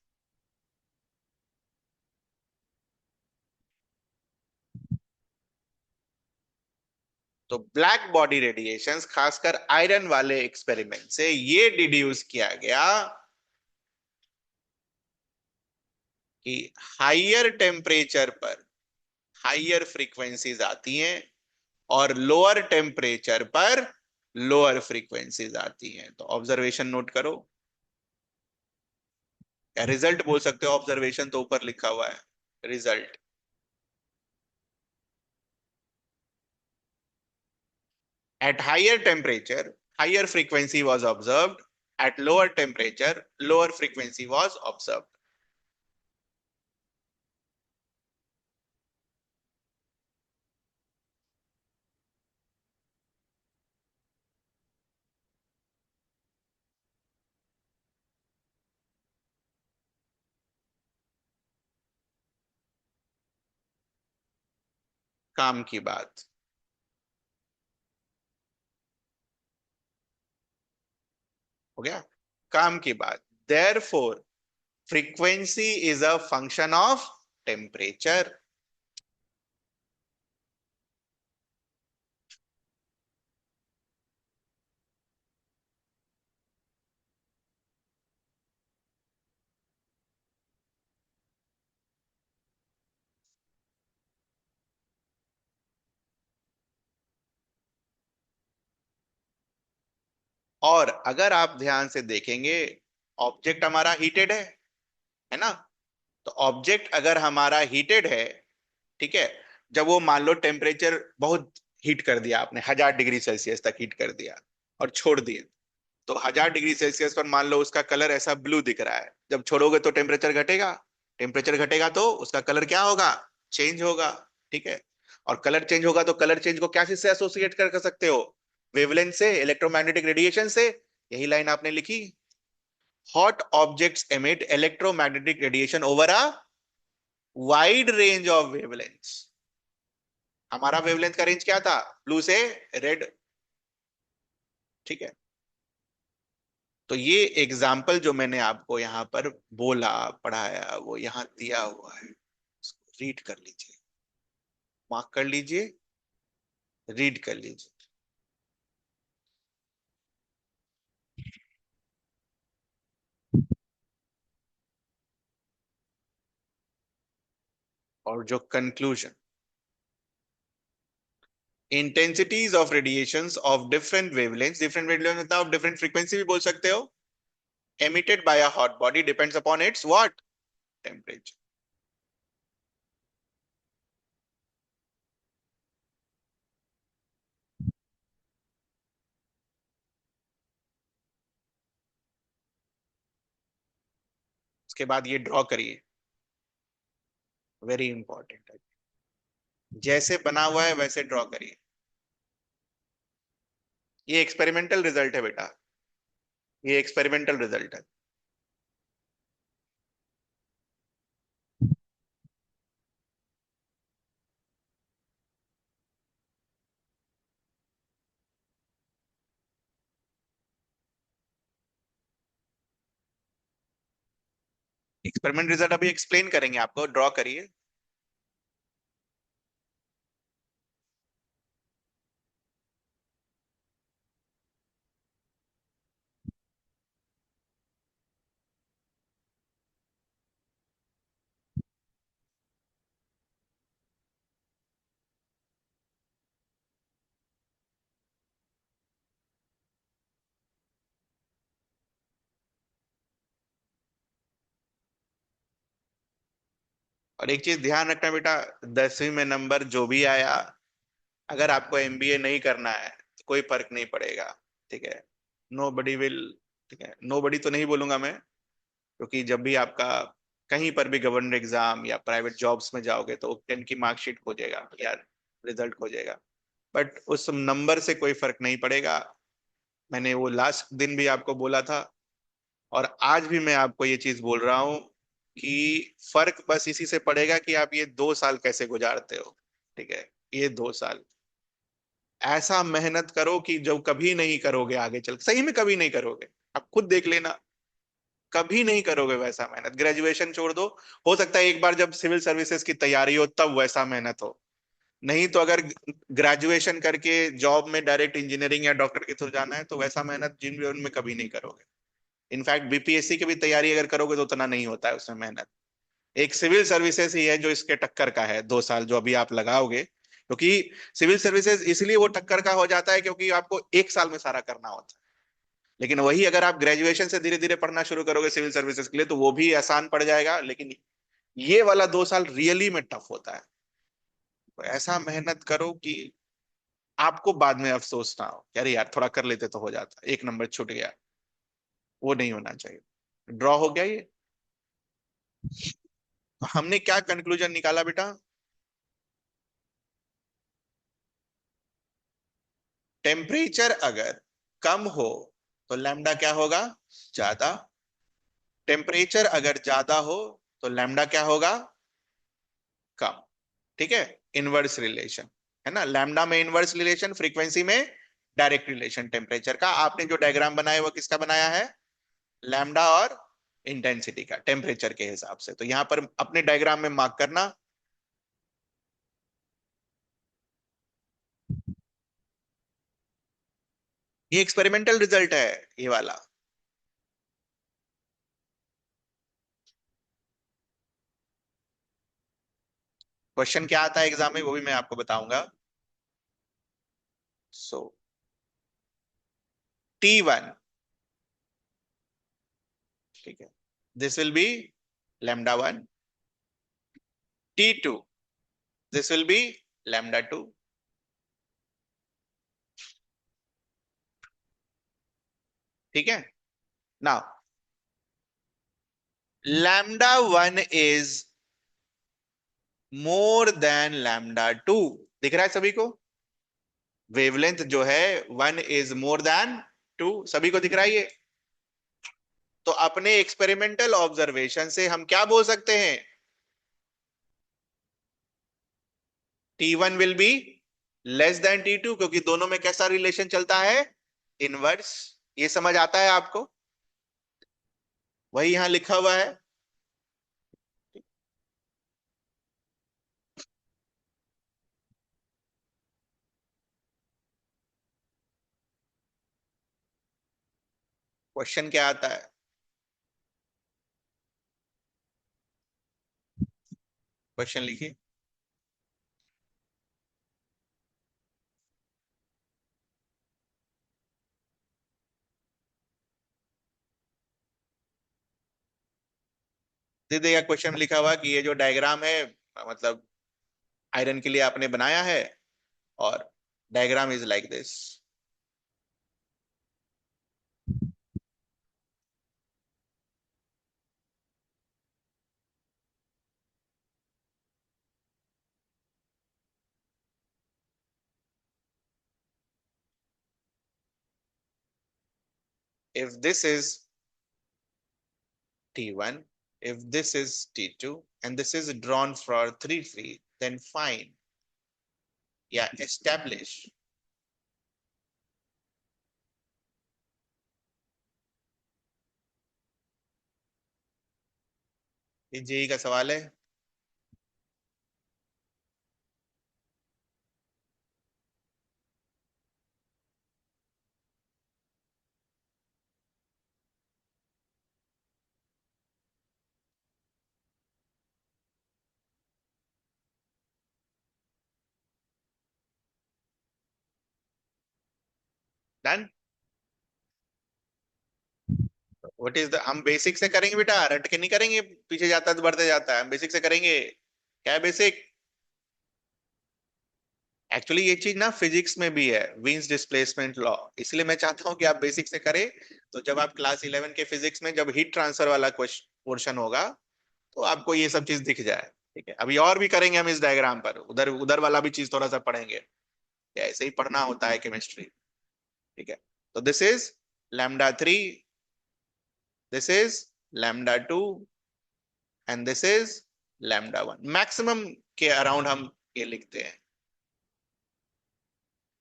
तो ब्लैक बॉडी रेडिएशंस, खासकर आयरन वाले एक्सपेरिमेंट से ये डिड्यूस किया गया कि हाइयर टेम्परेचर पर हाइयर फ्रीक्वेंसीज आती हैं और लोअर टेम्परेचर पर लोअर फ्रीक्वेंसीज आती हैं। तो ऑब्जर्वेशन नोट करो, या रिजल्ट बोल सकते हो, ऑब्जर्वेशन तो ऊपर लिखा हुआ है। Result. At higher temperature higher frequency was observed, at lower temperature lower frequency was observed. काम की बात। हो गया काम की बात। Therefore frequency is a function of temperature. और अगर आप ध्यान से देखेंगे, ऑब्जेक्ट हमारा हीटेड है ना? तो ऑब्जेक्ट अगर हमारा हीटेड है, ठीक है, जब वो मान लो टेम्परेचर बहुत हीट कर दिया आपने, 1000 डिग्री सेल्सियस तक हीट कर दिया और छोड़ दिए, तो 1000 डिग्री सेल्सियस पर मान लो उसका कलर ऐसा ब्लू दिख रहा है। जब छोड़ोगे तो टेम्परेचर घटेगा। टेम्परेचर घटेगा तो उसका कलर क्या होगा? चेंज होगा। ठीक है। और कलर चेंज होगा तो कलर चेंज को क्या से एसोसिएट कर सकते हो? वेवलेंथ से, इलेक्ट्रोमैग्नेटिक रेडिएशन से। यही लाइन आपने लिखी। Hot objects emit electromagnetic radiation over a wide range of wavelengths. हमारा वेवलेंथ का रेंज क्या था? ब्लू से रेड। ठीक है। तो ये एग्जाम्पल जो मैंने आपको यहां पर बोला, पढ़ाया, वो यहां दिया हुआ है। इसको रीड कर लीजिए, मार्क कर लीजिए, रीड कर लीजिए। और जो conclusion, intensities of radiations of different wavelength, different wavelength मतलब आप डिफरेंट फ्रीक्वेंसी भी बोल सकते हो, emitted by a hot body depends upon its what? Temperature. उसके बाद ये ड्रॉ करिए, वेरी इंपॉर्टेंट है, जैसे बना हुआ है वैसे ड्रॉ करिए। ये एक्सपेरिमेंटल रिजल्ट है बेटा, ये एक्सपेरिमेंटल रिजल्ट है। एक्सपेरिमेंट रिजल्ट अभी एक्सप्लेन करेंगे आपको, ड्रॉ करिए। और एक चीज ध्यान रखना बेटा, 10वीं में नंबर जो भी आया, अगर आपको एमबीए नहीं करना है तो कोई फर्क नहीं पड़ेगा, ठीक है। नो बडी विल, ठीक है, नो बडी तो नहीं बोलूंगा मैं, क्योंकि जब भी आपका कहीं पर भी गवर्नमेंट एग्जाम या प्राइवेट जॉब्स में जाओगे तो 10 की मार्कशीट खोजेगा या रिजल्ट खोजेगा, बट उस नंबर से कोई फर्क नहीं पड़ेगा। मैंने वो लास्ट दिन भी आपको बोला था, और आज भी मैं आपको ये चीज बोल रहा हूं कि फर्क बस इसी से पड़ेगा कि आप ये 2 साल कैसे गुजारते हो, ठीक है। ये 2 साल ऐसा मेहनत करो कि जो कभी नहीं करोगे आगे चल, सही में कभी नहीं करोगे, आप खुद देख लेना, कभी नहीं करोगे वैसा मेहनत। ग्रेजुएशन छोड़ दो, हो सकता है एक बार जब सिविल सर्विसेज की तैयारी हो तब वैसा मेहनत हो, नहीं तो अगर ग्रेजुएशन करके जॉब में डायरेक्ट इंजीनियरिंग या डॉक्टर के थ्रू जाना है तो वैसा मेहनत जीवन में कभी नहीं करोगे। इनफैक्ट बीपीएससी की भी तैयारी अगर करोगे तो उतना नहीं होता है उसमें मेहनत। एक सिविल सर्विसेज ही है जो इसके टक्कर का है, 2 साल जो अभी आप लगाओगे, क्योंकि सिविल सर्विसेज इसलिए वो टक्कर का हो जाता है क्योंकि आपको एक साल में सारा करना होता है। लेकिन वही अगर आप ग्रेजुएशन से धीरे धीरे पढ़ना शुरू करोगे सिविल सर्विसेज के लिए तो वो भी आसान पड़ जाएगा, लेकिन ये वाला 2 साल रियली में टफ होता है। तो ऐसा मेहनत करो कि आपको बाद में अफसोस ना हो, अरे यार थोड़ा कर लेते तो हो जाता, एक नंबर छूट गया, वो नहीं होना चाहिए। ड्रॉ हो गया ये। तो हमने क्या कंक्लूजन निकाला बेटा? टेम्परेचर अगर कम हो तो लैम्डा क्या होगा? ज्यादा। टेम्परेचर अगर ज्यादा हो तो लैम्डा क्या होगा? कम। ठीक है, इनवर्स रिलेशन है ना, लैम्डा में इनवर्स रिलेशन, फ्रीक्वेंसी में डायरेक्ट रिलेशन। टेम्परेचर का आपने जो डायग्राम बनाया वो किसका बनाया है? लैम्डा और इंटेंसिटी का, टेम्परेचर के हिसाब से। तो यहां पर अपने डायग्राम में मार्क करना। ये एक्सपेरिमेंटल रिजल्ट है, ये वाला। क्वेश्चन क्या आता है एग्जाम में वो भी मैं आपको बताऊंगा। सो T1, ठीक है, this will be λ1। T2, this will be λ2। ठीक है, नाउ λ1 इज मोर देन λ2। दिख रहा है सभी को? वेवलेंथ जो है 1 इज मोर देन 2, सभी को दिख रहा है ये? तो अपने एक्सपेरिमेंटल ऑब्जर्वेशन से हम क्या बोल सकते हैं? T1 will be less than T2, क्योंकि दोनों में कैसा रिलेशन चलता है? इनवर्स। ये समझ आता है आपको? वही यहां लिखा हुआ है। क्वेश्चन क्या आता है? क्वेश्चन लिखिए। दे देगा क्वेश्चन में लिखा हुआ कि ये जो डायग्राम है, मतलब आयरन के लिए आपने बनाया है, और diagram is like this. If this is T1, if this is T2, and this is drawn for 3 feet, then find, yeah, establish। ये जेई का सवाल है। डन। व्हाट इज द, हम बेसिक से करेंगे बेटा, रट के नहीं करेंगे, पीछे जाता है तो बढ़ते जाता है, हम बेसिक से करेंगे। क्या है बेसिक? एक्चुअली ये चीज ना फिजिक्स में भी है, विन्स डिस्प्लेसमेंट लॉ, इसलिए मैं चाहता हूं कि आप बेसिक से करें। तो जब आप क्लास 11 के फिजिक्स में जब हीट ट्रांसफर वाला क्वेश्चन पोर्शन होगा, तो आपको ये सब चीज दिख जाए। ठीक है, अभी और भी करेंगे हम इस डायग्राम पर, उधर उधर वाला भी चीज थोड़ा सा पढ़ेंगे। ऐसे ही पढ़ना होता है केमिस्ट्री। ठीक है। तो this is λ3, this is λ2, and this is λ1। Maximum के अराउंड हम ये लिखते हैं।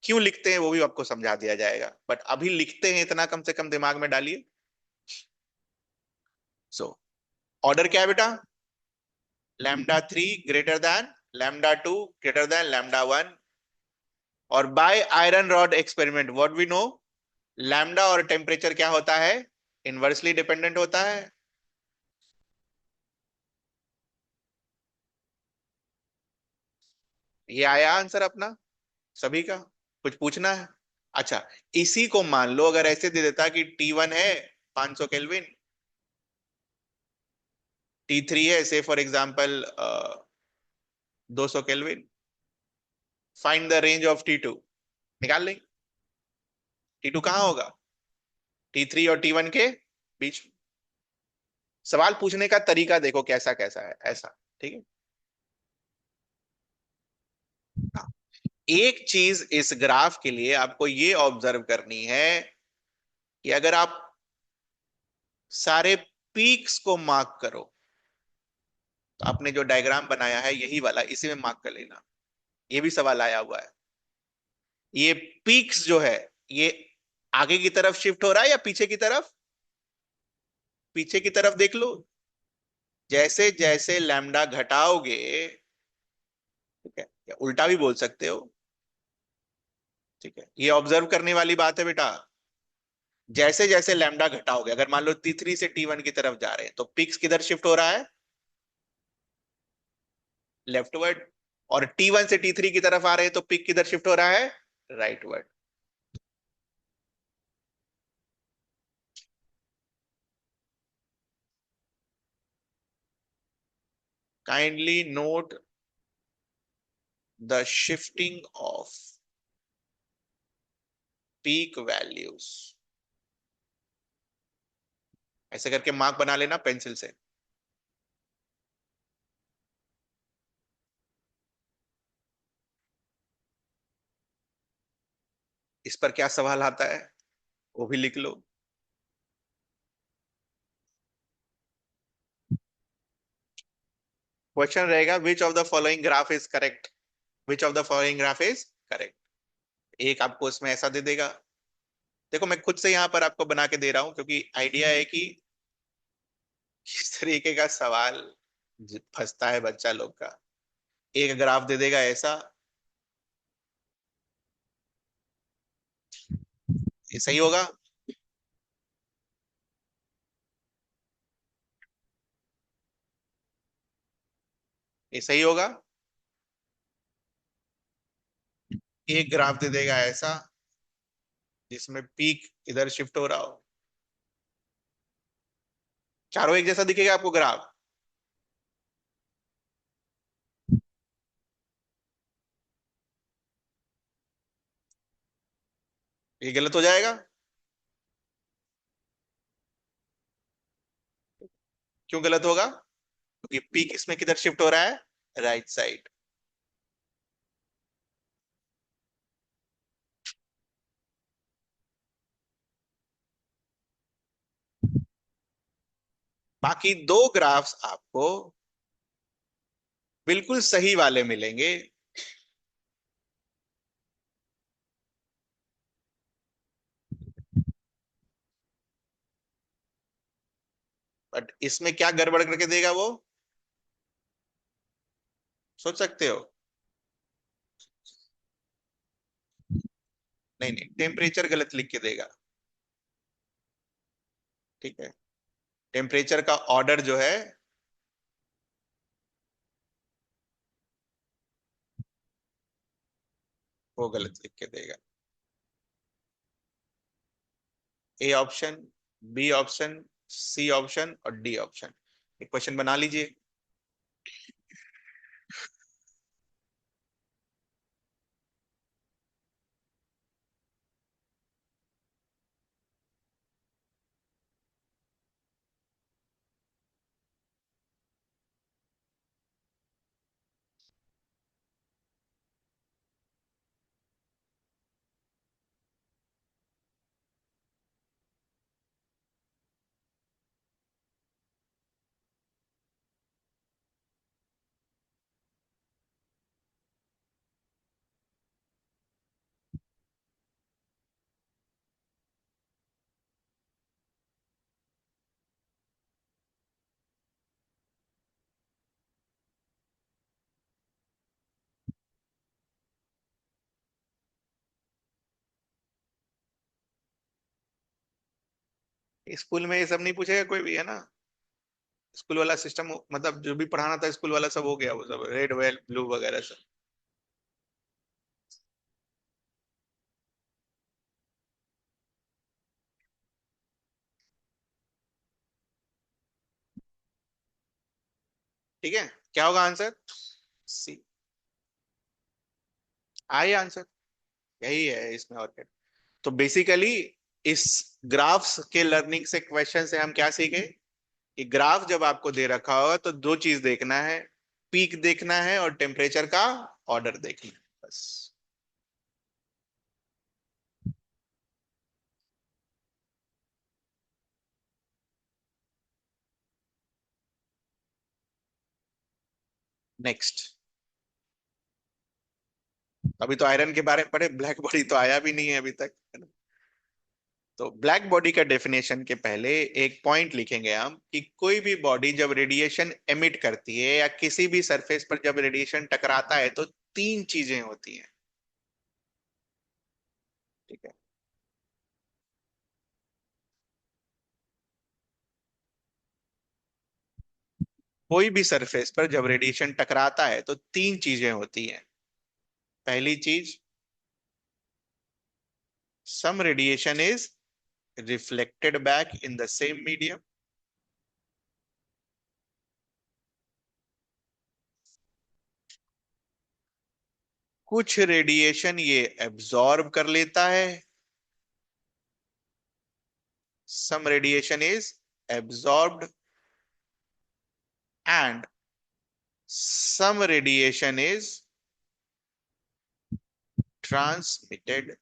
क्यों लिखते हैं वो भी आपको समझा दिया जाएगा, बट अभी लिखते हैं इतना कम से कम दिमाग में डालिए। सो ऑर्डर क्या है बेटा? λ3 ग्रेटर देन λ2 ग्रेटर देन λ1। और by iron rod experiment what we know, lambda और टेम्परेचर क्या होता है? इनवर्सली डिपेंडेंट होता है। ये आया आंसर अपना सभी का? कुछ पूछना है? अच्छा, इसी को मान लो अगर ऐसे दे देता कि T1 है 500 केल्विन, T3 है से for example 200 kelvin, find the range of T2। निकाल लें। T2 कहां होगा? T3 और T1 के बीच में। सवाल पूछने का तरीका देखो कैसा कैसा है, ऐसा। ठीक है। हाँ। एक चीज इस ग्राफ के लिए आपको ये ऑब्जर्व करनी है कि अगर आप सारे पीक्स को मार्क करो, तो आपने जो डायग्राम बनाया है यही वाला, इसी में मार्क कर लेना। ये भी सवाल आया हुआ है। ये पीक्स जो है, ये आगे की तरफ शिफ्ट हो रहा है या पीछे की तरफ? पीछे की तरफ देख लो। जैसे जैसे लैम्डा घटाओगे, ठीक है, या उल्टा भी बोल सकते हो। ठीक है, ये ऑब्जर्व करने वाली बात है बेटा। जैसे जैसे लैम्डा घटाओगे, अगर मान लो T3 से T1 की तरफ जा रहे हैं, तो पिक्स किधर शिफ्ट हो रहा है? लेफ्टवर्ड। और T1 से T3 की तरफ आ रहे हैं तो पिक किधर शिफ्ट हो रहा है? Rightward. Kindly note the shifting off peak values. ऐसे करके मार्क बना लेना पेंसिल से। इस पर क्या सवाल आता है वो भी लिख लो। क्वेश्चन रहेगा which of the following graph is correct, which of the following graph is correct. एक आपको इसमें ऐसा दे देगा। देखो मैं खुद से यहां पर आपको बना के दे रहा हूं, क्योंकि आइडिया है कि किस तरीके का सवाल फंसता है बच्चा लोग का। एक ग्राफ दे देगा ऐसा। ये सही होगा? ये सही होगा। एक ग्राफ दे देगा ऐसा जिसमें पीक इधर शिफ्ट हो रहा हो, चारों एक जैसा दिखेगा आपको ग्राफ। ये गलत हो जाएगा। क्यों गलत होगा? क्योंकि पीक इसमें किधर शिफ्ट हो रहा है, राइट साइड। बाकी दो ग्राफ्स आपको बिल्कुल सही वाले मिलेंगे। बट इसमें क्या गड़बड़ करके देगा वो, सोच सकते हो? नहीं नहीं, टेम्परेचर गलत लिख के देगा। ठीक है, टेम्परेचर का ऑर्डर जो है वो गलत लिख के देगा। A option, B option, C option और डी ऑप्शन। एक क्वेश्चन बना लीजिए। स्कूल में ये सब नहीं पूछेगा कोई भी, है ना? स्कूल वाला सिस्टम, मतलब जो भी पढ़ाना था स्कूल वाला सब हो गया, वो सब रेड वेल ब्लू वगैरह सब। ठीक है, क्या होगा आंसर? सी। आई आंसर, यही है इसमें, और क्या। तो बेसिकली इस ग्राफ्स के लर्निंग से, क्वेश्चन से हम क्या सीखे कि ग्राफ जब आपको दे रखा होगा तो दो चीज देखना है, पीक देखना है और टेम्परेचर का ऑर्डर देखना है, बस। नेक्स्ट। अभी तो आयरन के बारे में पढ़े, ब्लैक बॉडी तो आया भी नहीं है अभी तक, है ना? तो ब्लैक बॉडी का डेफिनेशन के पहले एक पॉइंट लिखेंगे हम कि कोई भी बॉडी जब रेडिएशन एमिट करती है या किसी भी सरफेस पर जब रेडिएशन टकराता है तो तीन चीजें होती हैं। ठीक है, कोई भी सरफेस पर जब रेडिएशन टकराता है तो तीन चीजें होती हैं। पहली चीज, some radiation is reflected back in the same medium. कुछ रेडिएशन ये एब्जॉर्ब कर लेता है, some radiation is absorbed and some radiation is transmitted।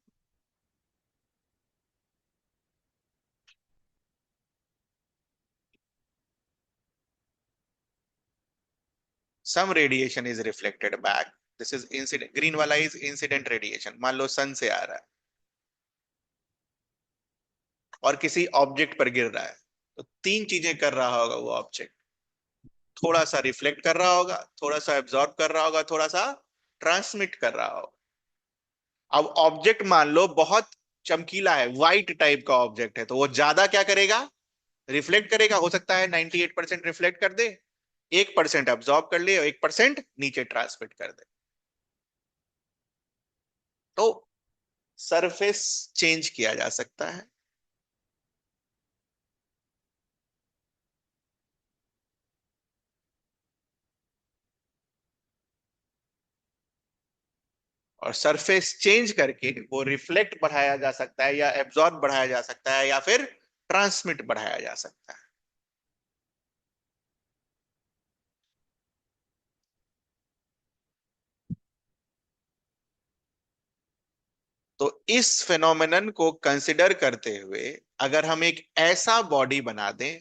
some radiation is reflected back, this is incident, green वाला is incident radiation, मान लो सन से आ रहा है और किसी ऑब्जेक्ट पर गिर रहा है, तो तीन चीजें कर रहा होगा वो ऑब्जेक्ट। थोड़ा सा रिफ्लेक्ट कर रहा होगा, थोड़ा सा एब्जॉर्ब कर रहा होगा, थोड़ा सा ट्रांसमिट कर रहा होगा। अब ऑब्जेक्ट मान लो बहुत चमकीला है, व्हाइट टाइप का ऑब्जेक्ट है, तो वो ज्यादा क्या करेगा, रिफ्लेक्ट करेगा। हो सकता है 98% रिफ्लेक्ट कर दे, 1% अब्सॉर्ब कर ले और 1% नीचे ट्रांसमिट कर दे। तो सरफेस चेंज किया जा सकता है। और सरफेस चेंज करके वो रिफ्लेक्ट बढ़ाया जा सकता है, या एब्जॉर्ब बढ़ाया जा सकता है, या फिर ट्रांसमिट बढ़ाया जा सकता है। तो इस फेनोमेनन को कंसिडर करते हुए अगर हम एक ऐसा बॉडी बना दें,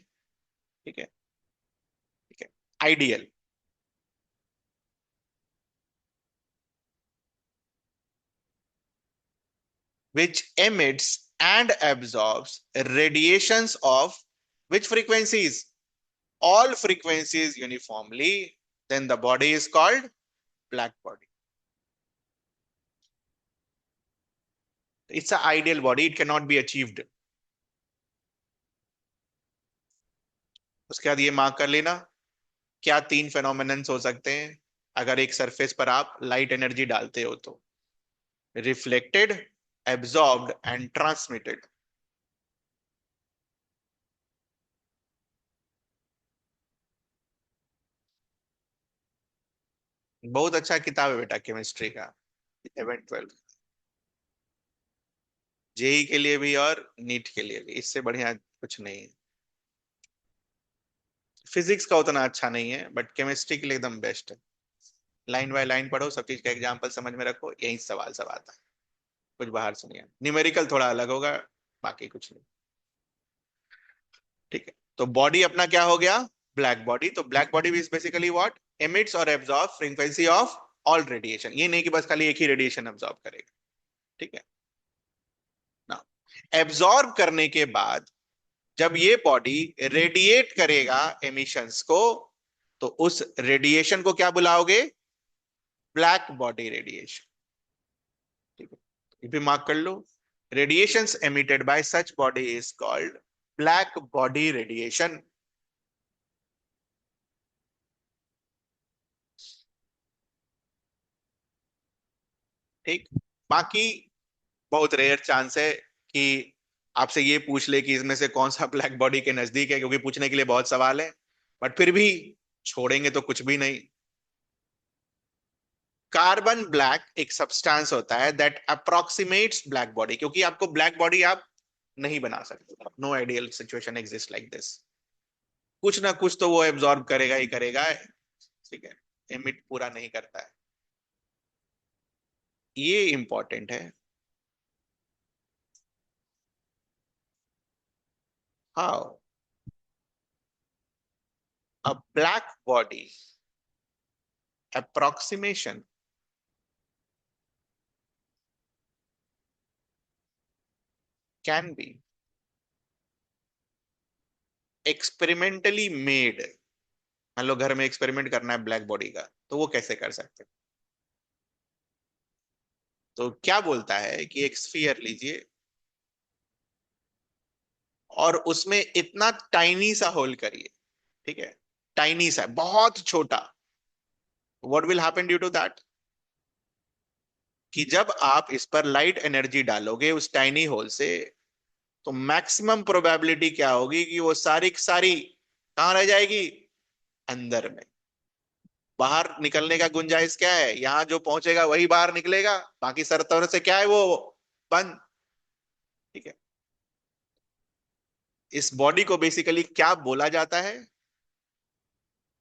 ठीक है, ठीक है, ideal, which emits and absorbs radiations of which frequencies? All frequencies uniformly, then the body is called black body. It's an ideal body, it cannot be achieved. उसके बाद ये मार्क कर लेना, क्या तीन फेनोमेनन्स हो सकते हैं अगर एक सरफेस पर आप लाइट एनर्जी डालते हो तो? Reflected, absorbed and transmitted. बहुत अच्छा किताब है बेटा केमिस्ट्री का, 11 12, जेई के लिए भी और नीट के लिए भी, इससे बढ़िया कुछ नहीं है। फिजिक्स का उतना अच्छा नहीं है, बट केमिस्ट्री के लिए एकदम बेस्ट है। लाइन बाय लाइन पढ़ो, सब चीज का एग्जांपल समझ में रखो, यही सवाल सब आता है, कुछ बाहर से नहीं है। न्यूमेरिकल थोड़ा अलग होगा, बाकी कुछ नहीं। ठीक है, तो बॉडी अपना क्या हो गया? Black body. तो black body is basically what? Emits और absorb frequency of all radiation. ये नहीं कि बस खाली एक ही रेडिएशन एब्जॉर्ब करेगा। ठीक है ना? एब्जॉर्ब करने के बाद जब ये बॉडी रेडिएट करेगा एमिशंस को, तो उस रेडिएशन को क्या बुलाओगे? Black body radiation. ठीक है, ये भी मार्क कर लो। Radiations emitted by such body is called black body radiation. ठीक, बाकी बहुत रेयर चांस है कि आपसे ये पूछ ले कि इसमें से कौन सा ब्लैक बॉडी के नजदीक है, क्योंकि पूछने के लिए बहुत सवाल है। बट फिर भी छोड़ेंगे तो कुछ भी नहीं। कार्बन ब्लैक एक सब्सटेंस होता है दैट अप्रोक्सीमेट्स ब्लैक बॉडी, क्योंकि आपको ब्लैक बॉडी आप नहीं बना सकते, no ideal situation exist like this. कुछ ना कुछ तो वो एब्जॉर्ब करेगा ही करेगा। ठीक है, एमिट पूरा नहीं करता है, ये इंपॉर्टेंट है। How a black body approximation can be experimentally made। मान लो घर में एक्सपेरिमेंट करना है ब्लैक बॉडी का, तो वो कैसे कर सकते हैं? तो क्या बोलता है कि एक स्फीयर लीजिए और उसमें इतना टाइनी सा होल करिए। ठीक है, टाइनी सा, बहुत छोटा। What will happen due to that? कि जब आप इस पर लाइट एनर्जी डालोगे उस टाइनी होल से, तो मैक्सिमम प्रोबेबिलिटी क्या होगी कि वो सारी की सारी कहां रह जाएगी? अंदर में। बाहर निकलने का गुंजाइश क्या है? यहां जो पहुंचेगा वही बाहर निकलेगा, बाकी सरतवर से क्या है वो बंद। ठीक है, इस बॉडी को बेसिकली क्या बोला जाता है?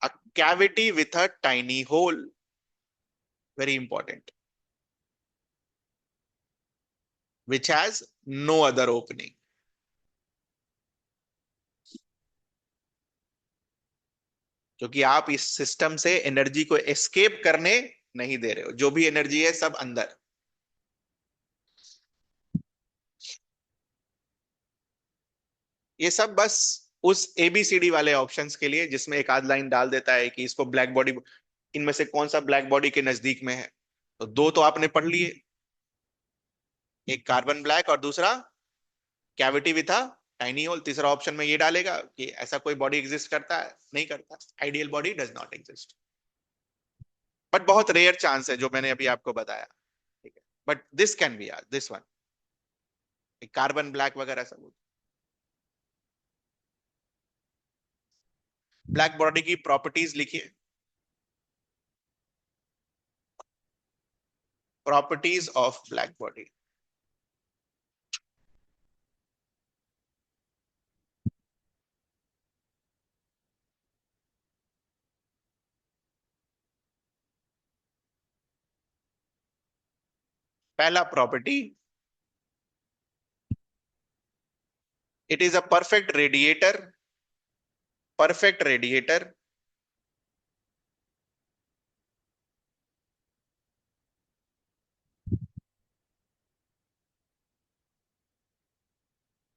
A cavity with a tiny hole. Very important. Which has no other opening. क्योंकि आप इस सिस्टम से एनर्जी को एस्केप करने नहीं दे रहे हो, जो भी एनर्जी है सब अंदर। ये सब बस उस एबीसीडी वाले ऑप्शंस के लिए, जिसमें एक आध लाइन डाल देता है कि इसको ब्लैक बॉडी, इनमें से कौन सा ब्लैक बॉडी के नजदीक में है। तो दो तो आपने पढ़ लिए, एक कार्बन ब्लैक और दूसरा cavity with a tiny hole. तीसरा ऑप्शन में ये डालेगा कि ऐसा कोई बॉडी एग्जिस्ट करता है, नहीं करता, ideal body does not exist. But बहुत रेयर चांस है जो मैंने अभी आपको बताया, ठीक है, but this can be this one, carbon black वगैरह सब। ब्लैक बॉडी की प्रॉपर्टीज लिखिए, प्रॉपर्टीज ऑफ ब्लैक बॉडी। पहला property, it is a perfect radiator, perfect radiator.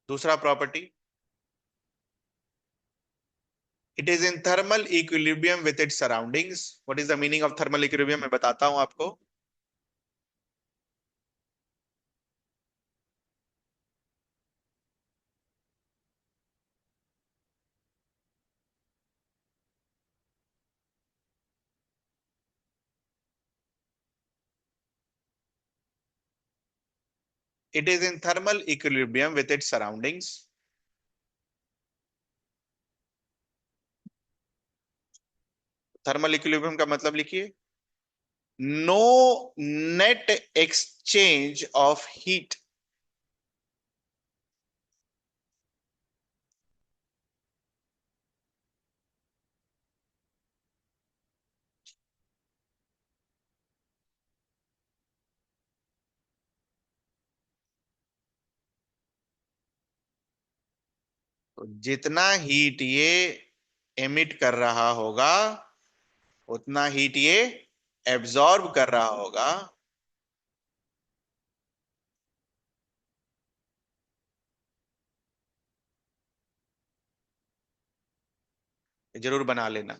दूसरा property, it is in thermal equilibrium with its surroundings. What is the meaning of thermal equilibrium, मैं बताता हूं आपको। It is in thermal equilibrium with its surroundings. Thermal equilibrium का मतलब लिखिए, no net exchange of heat. तो जितना heat ये एमिट कर रहा होगा उतना हीट ये एब्जॉर्ब कर रहा होगा। जरूर बना लेना।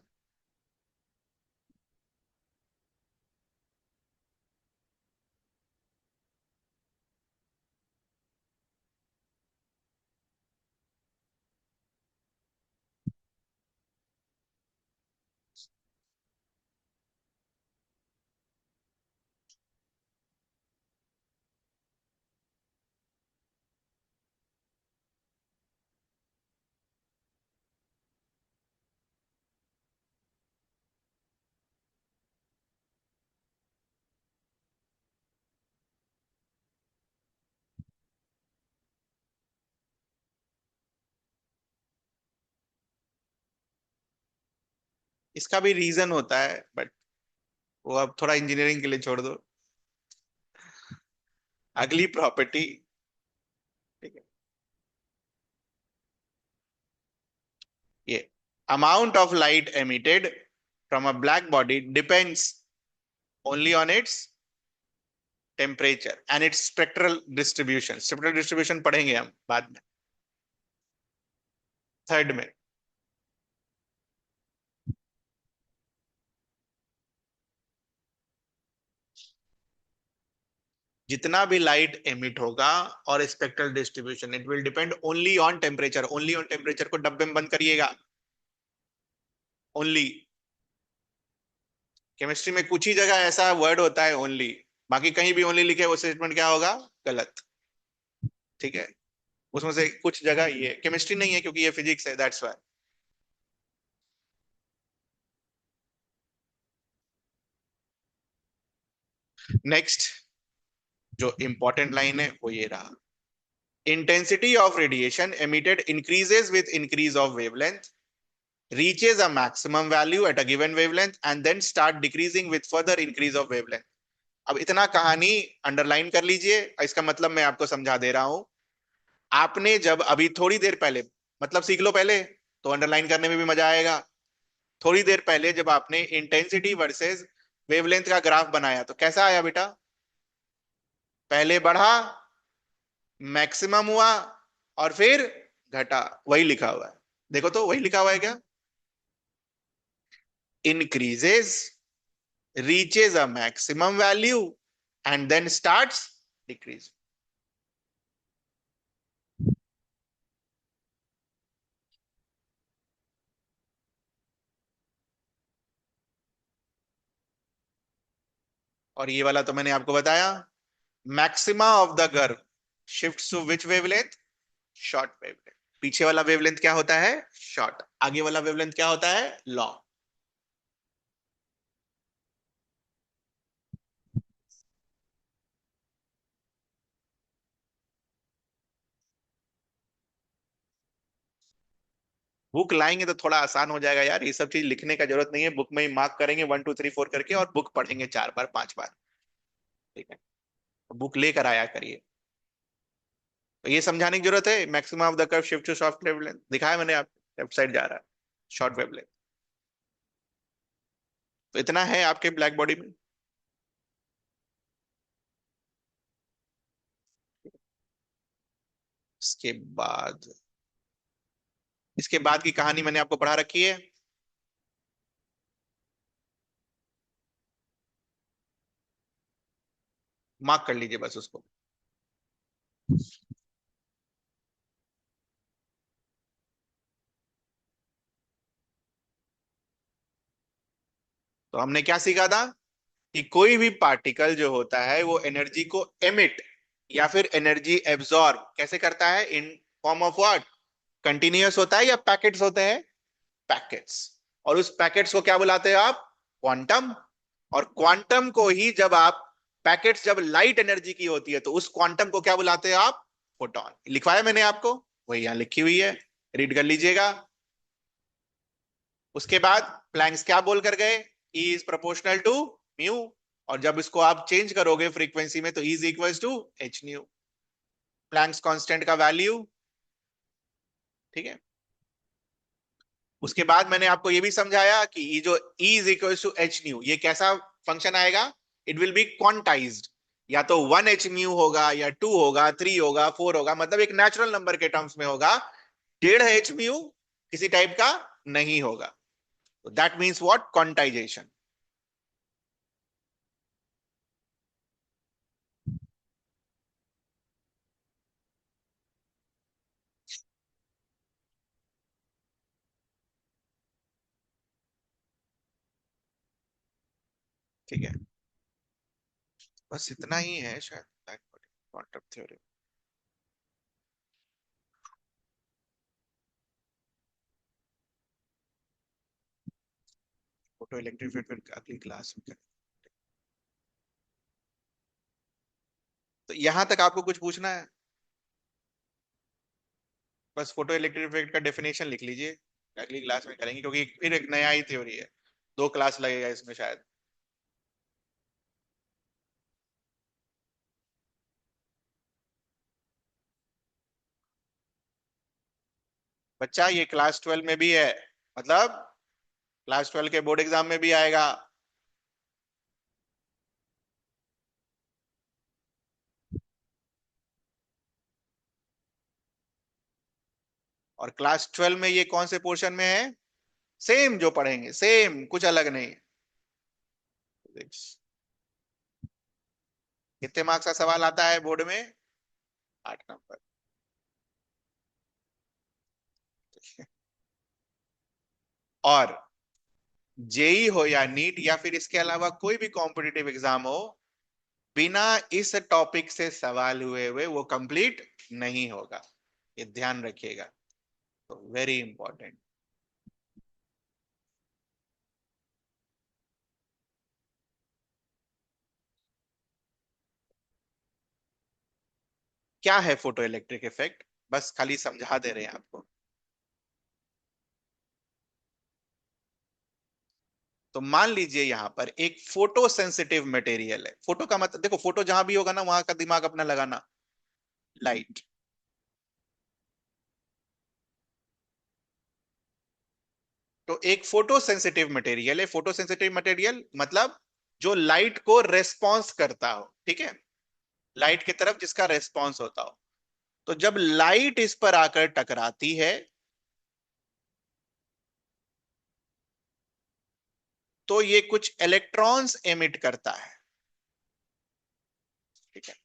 इसका भी रीजन होता है, बट वो अब थोड़ा इंजीनियरिंग के लिए छोड़ दो। अगली प्रॉपर्टी, ठीक है, ये amount of light emitted from a black body depends only on its temperature and it's spectral distribution. Spectral distribution पढ़ेंगे हम बाद में, थर्ड में। जितना भी लाइट एमिट होगा और spectral distribution, it will depend only on temperature. Only on temperature को डब्बे में बंद करिएगा। ओनली, केमिस्ट्री में कुछ ही जगह ऐसा वर्ड होता है ओनली, बाकी कहीं भी ओनली लिखे वो स्टेटमेंट क्या होगा, गलत। ठीक है, उसमें से कुछ जगह ये केमिस्ट्री नहीं है क्योंकि ये फिजिक्स है, दैट्स वाई। नेक्स्ट जो इंपॉर्टेंट लाइन है वो ये रहा, intensity of radiation emitted increases with increase of wavelength, reaches a maximum value at a given wavelength and then start decreasing with further increase of wavelength। अब इतना कहानी underline कर लीजिए, इसका मतलब मैं आपको समझा दे रहा हूं। आपने जब अभी थोड़ी देर पहले, मतलब सीख लो पहले, तो अंडरलाइन करने में भी मजा आएगा। थोड़ी देर पहले जब आपने इंटेंसिटी वर्सेस वेवलेंथ का ग्राफ बनाया तो कैसा आया बेटा, पहले बढ़ा, मैक्सिमम हुआ, और फिर घटा। वही लिखा हुआ है, देखो तो वही लिखा हुआ है क्या, increases, reaches a maximum value and then starts decrease। और ये वाला तो मैंने आपको बताया, maxima of the curve shift to which wavelength, short wavelength. पीछे वाला वेवलेंथ क्या होता है, शॉर्ट, आगे वाला वेवलेंथ क्या होता है, लॉन्ग। बुक लाएंगे तो थोड़ा आसान हो जाएगा यार, ये सब चीज लिखने का जरूरत नहीं है, बुक में ही मार्क करेंगे 1 2 3 4 करके और बुक पढ़ेंगे 4 बार 5 बार। ठीक है, बुक लेकर आया करिए। तो ये समझाने की जरूरत है, maximum of the curve shift to short wavelength दिखाया मैंने, आप लेफ्ट साइड जा रहा है शॉर्ट वेवलेंथ। तो इतना है आपके ब्लैक बॉडी में। इसके बाद, इसके बाद की कहानी मैंने आपको पढ़ा रखी है। मार्क कर लीजिए बस उसको। तो हमने क्या सीखा था कि कोई भी पार्टिकल जो होता है वो एनर्जी को एमिट या फिर एनर्जी एब्जॉर्ब कैसे करता है, in form of what, continuous होता है या पैकेट्स होते हैं, पैकेट्स। और उस पैकेट्स को क्या बुलाते हैं आप, क्वांटम। और क्वांटम को ही जब आप, पैकेट्स जब लाइट एनर्जी की होती है तो उस क्वांटम को क्या बुलाते हैं आप, फोटॉन। लिखवाया मैंने आपको, वही यहां लिखी हुई है, रीड कर लीजिएगा। उसके बाद प्लैंक्स क्या बोल कर गए, E is proportional to mu. और जब इसको आप चेंज करोगे फ्रीक्वेंसी में तो E is equal to H nu, Planck's constant का वैल्यू। ठीक है, उसके बाद मैंने आपको ये भी समझाया कि ये जो E is equal to H nu, ये कैसा फंक्शन आएगा, इट विल बी क्वांटाइज्ड। या तो 1 h म्यू होगा या 2 होगा, 3 होगा, 4 होगा, मतलब एक नेचुरल नंबर के टर्म्स में होगा। 1.5 म्यू किसी टाइप का नहीं होगा। That means what, quantization. ठीक है, बस इतना ही है शायद quantum theory. Photo electric field फिर अगली क्लास में करेंगे। तो यहां तक आपको कुछ पूछना है, बस फोटो इलेक्ट्रिक इफेक्ट का डेफिनेशन लिख लीजिए, अगली क्लास में करेंगे क्योंकि फिर एक नया ही थ्योरी है, 2 क्लास लगेगा इसमें शायद। बच्चा ये क्लास 12 में भी है, मतलब क्लास 12 के बोर्ड एग्जाम में भी आएगा। और क्लास 12 में ये कौन से पोर्शन में है, सेम जो पढ़ेंगे, सेम, कुछ अलग नहीं। कितने मार्क्स का सवाल आता है बोर्ड में, 8 नंबर। और जेई हो या नीट या फिर इसके अलावा कोई भी कॉम्पिटिटिव एग्जाम हो, बिना इस टॉपिक से सवाल हुए हुए वो कंप्लीट नहीं होगा, ये ध्यान रखिएगा। तो वेरी इंपॉर्टेंट। क्या है फोटो इलेक्ट्रिक इफेक्ट, बस खाली समझा दे रहे हैं आपको। तो मान लीजिए यहां पर एक फोटो सेंसिटिव मटेरियल है, फोटो का मतलब देखो, फोटो जहां भी होगा ना वहां का दिमाग अपना लगाना, लाइट। तो एक फोटो सेंसिटिव मटेरियल है, फोटो सेंसिटिव मटेरियल मतलब जो लाइट को रेस्पॉन्स करता हो, ठीक है, लाइट की तरफ जिसका रेस्पॉन्स होता हो। तो जब लाइट इस पर आकर टकराती है तो ये कुछ इलेक्ट्रॉन्स एमिट करता है। ठीक है,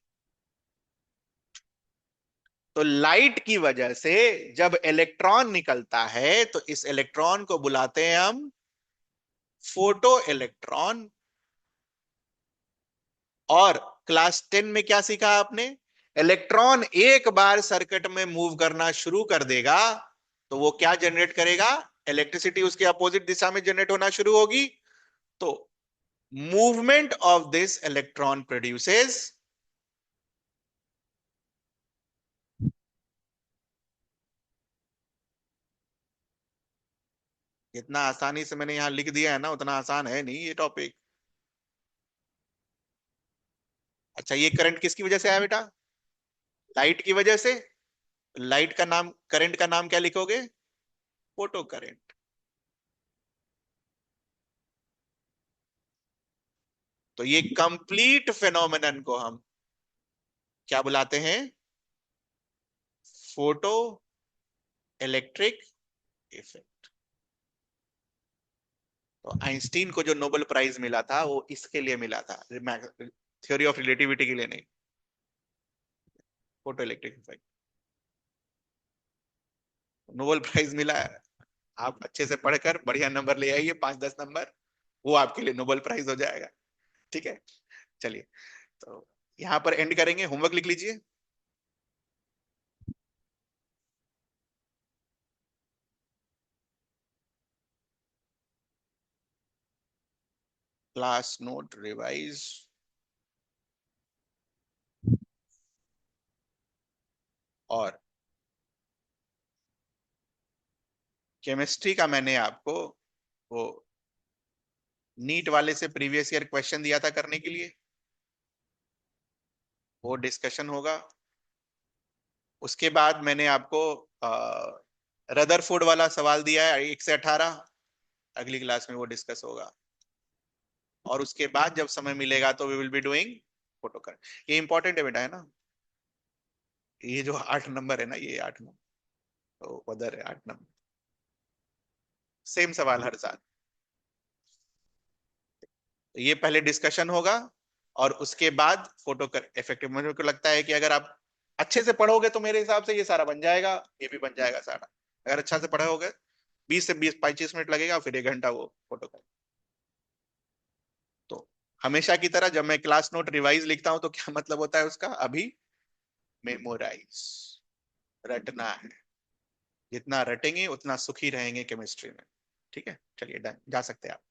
तो लाइट की वजह से जब इलेक्ट्रॉन निकलता है तो इस इलेक्ट्रॉन को बुलाते हैं हम फोटो इलेक्ट्रॉन। और क्लास 10 में क्या सीखा आपने? इलेक्ट्रॉन एक बार सर्किट में मूव करना शुरू कर देगा तो वो क्या जनरेट करेगा? इलेक्ट्रिसिटी उसके अपोजिट दिशा में जनरेट होना शुरू होगी। तो movement of this electron produces, इतना आसानी से मैंने यहां लिख दिया है ना, उतना आसान है नहीं ये टॉपिक। अच्छा, ये करंट किसकी वजह से आया बेटा? लाइट की वजह से। लाइट का नाम, करंट का नाम क्या लिखोगे? Photo current. तो ये कंप्लीट फेनोमेनन को हम क्या बुलाते हैं? Photo electric effect. तो आइंस्टीन को जो नोबेल प्राइज मिला था वो इसके लिए मिला था, थ्योरी ऑफ रिलेटिविटी के लिए नहीं, photo electric effect. Nobel prize मिला है। आप अच्छे से पढ़कर बढ़िया नंबर ले आइए, 5-10 नंबर, वो आपके लिए नोबेल प्राइज हो जाएगा। ठीक है, चलिए, तो यहां पर एंड करेंगे। होमवर्क लिख लीजिए। क्लास नोट रिवाइज और केमिस्ट्री का मैंने आपको वो नीट वाले से प्रीवियस ईयर क्वेश्चन दिया था करने के लिए, वो डिस्कशन होगा। उसके बाद मैंने आपको रदरफोर्ड वाला सवाल दिया है 1 से 18, अगली क्लास में वो डिस्कस होगा। और उसके बाद जब समय मिलेगा तो we will be doing photo current. ये इंपॉर्टेंट है बेटा, है ना? ये जो 8 नंबर है ना, ये 8 नंबर, तो उधर है 8 नंबर, सेम सवाल हर साल। तो ये पहले डिस्कशन होगा और उसके बाद फोटो कर इफेक्टिव। मुझे को लगता है कि अगर आप अच्छे से पढ़ोगे तो मेरे हिसाब से ये सारा बन जाएगा, ये भी बन जाएगा सारा। अगर अच्छा से पढ़ोगे 20 से 25 मिनट लगेगा, फिर 1 घंटा वो फोटो कर। तो हमेशा की तरह जब मैं क्लास नोट रिवाइज लिखता हूं तो क्या मतलब होता है उसका? अभी मेमोराइज, रटना है। जितना रटेंगे उतना सुखी रहेंगे केमिस्ट्री में। ठीक है, चलिए डन, जा सकते हैं आप।